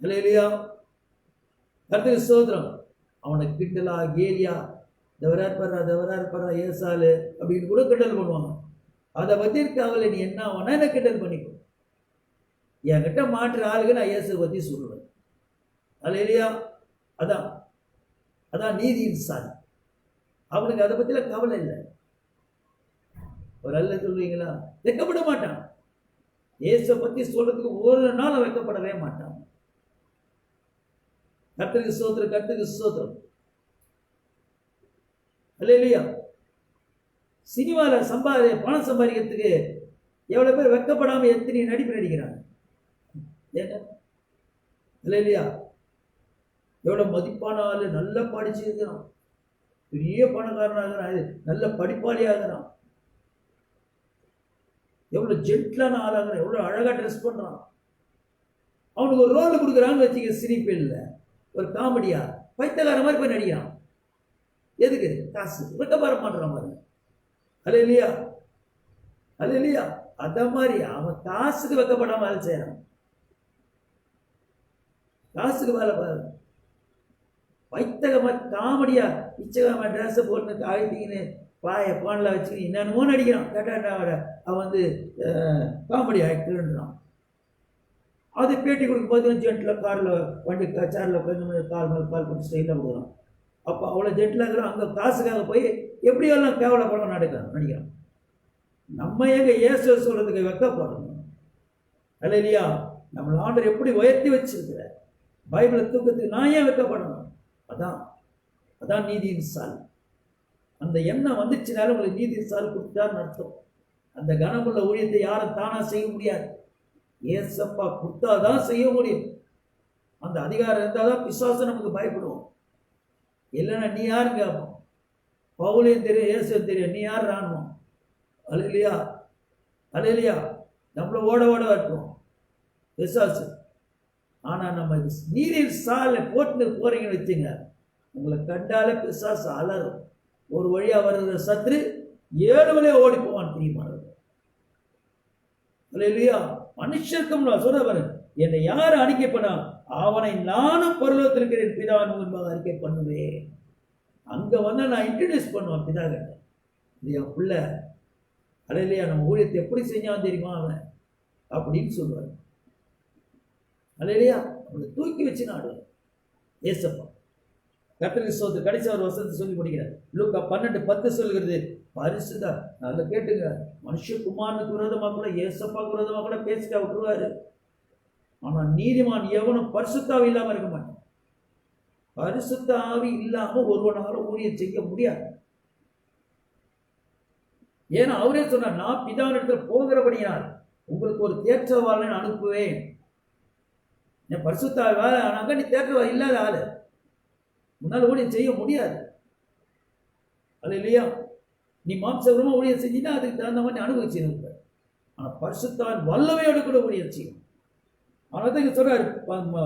இல்லையா? கர்த்தருக்கு ஸ்தோத்திரம். அவனை கிண்டலா கேலியா தவறாருப்பா ஏசாலு அப்படின்னு கூட கிண்டல் பண்ணுவாங்க. அதை பத்தி இருக்காவல நீ என்ன ஆனா என்ன கிண்டல் பண்ணிக்கோ. என்கிட்ட மாற்று ஆளுங்க நான் இயேசு பத்தி சொல்லுவேன். அல்லேலூயா. அதான் நீதியின் சால். அவனுக்கு அதை பத்தில கவலை இல்லை. ஒரு அல்ல சொல்றீங்களா? வெக்கப்பட மாட்டான். இயேசு பத்தி சொல்றதுக்கு ஒரு நாள் வெக்கப்படவே மாட்டான். கர்த்தருக்கு ஸ்தோத்திரம், கர்த்தருக்கு ஸ்தோத்திரம். அல்லேலூயா. சினிமாவில் பணம் சம்பாதிக்கிறதுக்கு எவ்வளவு பேர் வெக்கப்படாம எத்தனை நடிப்பு நடிக்கிறாங்க. ஏங்க இல்லையா? எவ்வளவு மதிப்பான ஆளு, நல்லா படிச்சிருக்கிறான், பெரிய பணக்காரனாகிறான், நல்ல படிப்பாளி ஆகிறான், எவ்வளவு ஜென்ட்லான ஆளாகிறான், எவ்வளவு அழகா ட்ரெஸ் பண்றான். அவனுக்கு ஒரு ரோல் கொடுக்குறான்னு வச்சுக்க, சிரிப்பு இல்லை, ஒரு காமெடியா பைத்தியக்கார மாதிரி போய் நடிக்கிறான். எதுக்கு? காசு. வெக்கப்பட மாட்டான் பாருங்க. அல்லேலூயா, அல்லேலூயா. அத மாதிரி அவன் காசுக்கு வெக்கப்படாம வேலை செய்யறான். காசுக்கு வேலை பாரு. வைத்தகமா காமெடியா பிச்சைக்காம ட்ரெஸ் போட்டு ஆகிட்டீங்கன்னு பானில் வச்சுக்கின்னு என்னென்னமோ நடிக்கிறான். கேட்டா அவன் வந்து காமெடி ஆக்டர்ன்றான். அது பேட்டி கொடுக்கும் போது ஜென்ட்டில் காரில் வண்டி சேரில் கொஞ்சம் கால் மேலே கால் பண்ணி ஸ்டைலாக கொடுக்குறான். அப்போ அவ்வளோ ஜென்ட்டில் இருக்கிறான். அங்கே காசுக்காக போய் எப்படியெல்லாம் கேவலப்படம் நடிக்கிறான். நம்ம எங்க இயேசு சொல்றதுக்கு வெக்கப்படணும். அல்லேலூயா. நம்மளை ஆண்டவர் எப்படி உயர்த்தி வச்சிருக்கிற பைபிளை தூக்கத்துக்கு நான் ஏன் வெக்கப்படணும்? அதான் நீதியின் சால். அந்த எண்ணம் வந்துச்சுனாலும் உங்களுக்கு நீதியின் சால் கொடுத்தான்னு அர்த்தம். அந்த கனமுள்ள ஊழியத்தை யாரும் தானா செய்ய முடியாது. ஏசப்பா கொடுத்தாதான் செய்ய முடியும். அந்த அதிகாரம் இருந்தாதான் பிசாசு நமக்கு பயப்படுவோம். இல்லைன்னா நீ யாருங்க? பவுலையும் தெரியும், இயேசுவும் தெரியும், நீ யார் ராணுவம்? அல்லேலூயா, அல்லேலூயா. நம்மள ஓட ஓட வரட்டும் பிசாசு. ஆனா நம்ம நீரில் சால போட்டு போறீங்கன்னு வச்சுங்க, உங்களை கண்டாலே பிசாசு அலறும். ஒரு வழியா வர்ற சத்ரு 7 வழியா ஓடி போவான் தெரியுமா? அல்லேலூயா. மனுஷருக்கும் நான் சொல்ற பாருங்க, என்னை யார் அறிக்கை பண்ணா அவனை நானும் பரலோகத்தில் இருக்கிற என் பிதாவின் முன்பாக அறிக்கை பண்ணுவேன். அங்க வந்து நான் இன்ட்ரடியூஸ் பண்ணுவேன் பிதா கிட்ட, இது என் பிள்ளை. அல்லேலூயா. நம்ம ஊழியத்தை எப்படி செஞ்சான் தெரியுமா அவன் அப்படின்னு சொல்லுவார். அல்லேலூயா. அவனை தூக்கி வச்சு நாடுவார் ஏசப்பா. கர்த்தருக்கு ஸ்தோத்திரம். கடைசி ஒரு வசனத்தை சொல்லி முடிக்கிறார். லூக்கா 12:10 சொல்கிறது, பரிசுத்த நல்லா கேட்டுங்க, மனுஷகுமாரனுக்கு விரோதமாக கூட ஏசப்பாவுக்கு விரோதமாக கூட பேசிட்டா விட்டுருவாரு. ஆனா நீதிமான் எவனும் பரிசுத்த ஆவி இல்லாம இருக்க மாட்டான். பரிசுத்த ஆவி இல்லாம ஒருவனால ஊழியம் செய்ய முடியாது. ஏன்னா அவரே சொன்னார், நான் பிதாவினிடத்துல போகிறபடியால் உங்களுக்கு ஒரு தேற்றவாளனை அனுப்புவேன். என் பரிசுத்த ஆவி வேலை ஆனாங்க, நீ தேற்றவாள் இல்லாத ஆளு, முன்னால் ஊழியம் செய்ய முடியாது. அல்லேலூயா. நீ மாம்சபூர்வமா ஊழியம் செஞ்சினா அதுக்கு தகுந்த மாதிரி அனுபவிச்சு. ஆனா பரிசுத்தாவின் வல்லமையோடு கூட ஊழியம் செய்யும். அதனால சொல்றாரு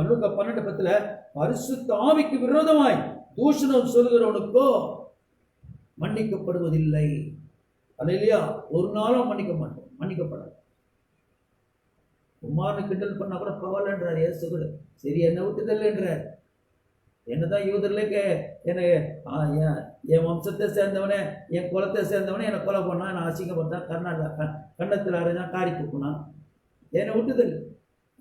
லூக்கா 12:10, பரிசுத்த ஆவிக்கு விரோதமாய் தூஷணம் சொல்கிறவனுக்கோ மன்னிக்கப்படுவதில்லை. அல்லேலூயா. ஒரு நாளும் மன்னிக்கப்படாது. குமாரனை கிண்டல் பண்ணா கூட பரவாயில்லன்றார் இயேசு கூட. சரி, என்னை விட்டுதல்ன்றார். என்னதான் யூதர்லேயே என் வம்சத்தை சேர்ந்தவனே, என் குலத்தை சேர்ந்தவனே என்னை கொலை பண்ணான், என்னை அசிங்கப்பட்டான், கன்னத்தில் அரைஞ்சான், காரி துப்புனான், என்னை விட்டுதல்.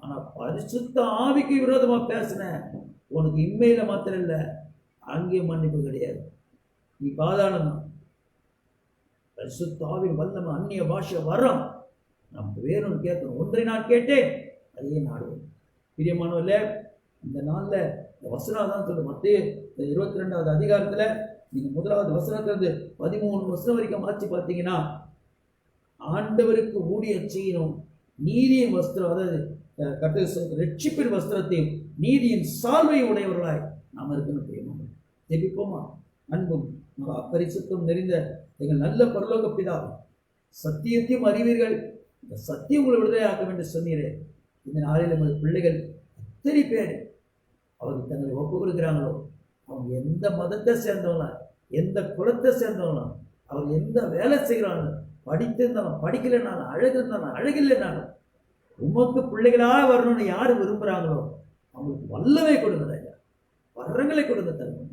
ஆனா பரிசுத்த ஆவிக்கு விரோதமா பேசினேன், உனக்கு இம்மையில மாத்திரம் இல்லை, அங்கேயும் மன்னிப்பு கிடையாது, நீ பாதாளம் தான். பரிசுத்த ஆவின் வல்லமை அந்நிய பாஷை வர்றோம், நமக்கு வேணும்னு கேட்கணும். ஒன்றை நான் கேட்டேன், அதையே நாடுவேன். பிரியமானவர்களே, இந்த நாள்ல இந்த வசனம் தான் சொல்லுது. மத்தேயு 22வது அதிகாரத்துல நீங்க 1வது வசனத்திலிருந்து 13 வசனம் வரைக்கும் மாற்றி பார்த்தீங்கன்னா, ஆண்டவருக்கு ஊழியம் செய்யணும், நீதியின் வஸ்திரம், அதாவது ரட்சிப்பின் வஸ்திரத்தையும் நீதியின் சால்வையும் உடையவர்களாய் நாம் இருக்கணும். தெரியுமா? ஜெபிப்போமா? அன்பும் பரிசுத்தம் நிறைந்த எங்கள் நல்ல பரலோக பிதாவே, சத்தியத்தையும் அறிவீர்கள், இந்த சத்தியம் உங்களை விடுதலை ஆக்க வேண்டும் சொன்னீரே. இந்த நாளில் நமது பிள்ளைகள் அத்தனை பேர் அவர்கள் தங்களை ஒப்பு கொடுக்கிறாங்களோ, அவங்க எந்த மதத்தை சேர்ந்தவங்களாம், எந்த குலத்தை சேர்ந்தவங்களாம், அவங்க எந்த வேலை செய்கிறாங்க, படித்திருந்தாலும் படிக்கலைனாலும், அழகு இருந்தாலும் அழகில்லைனாலும், உமக்கு பிள்ளைகளாக வரணும்னு யார் விரும்புகிறாங்களோ அவங்களுக்கு வல்லமை கொடுங்க, வரங்களை கொடுங்க தருங்க.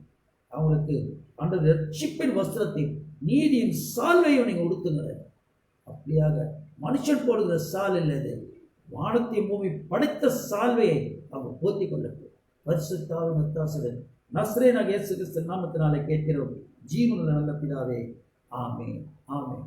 அவங்களுக்கு அந்த ரட்சிப்பின் வஸ்திரத்தையும் நீதியின் சால்வையும் நீங்கள் உடுத்துங்க. அப்படியாக மனுஷன் போடுகிற சால் இல்லது, வானத்தை பூமி படைத்த சால்வையை அவங்க போத்தி கொள்ளட்டும். பரிசுத்தாவின் ஒத்தாசையுடன் நஸ்ரேனாகிய இயேசு கிறிஸ்து நாமத்தினாலே கேட்கிறோம் ஜீவனுள்ள நல்ல பிதாவே. ஆமென், ஆமென்.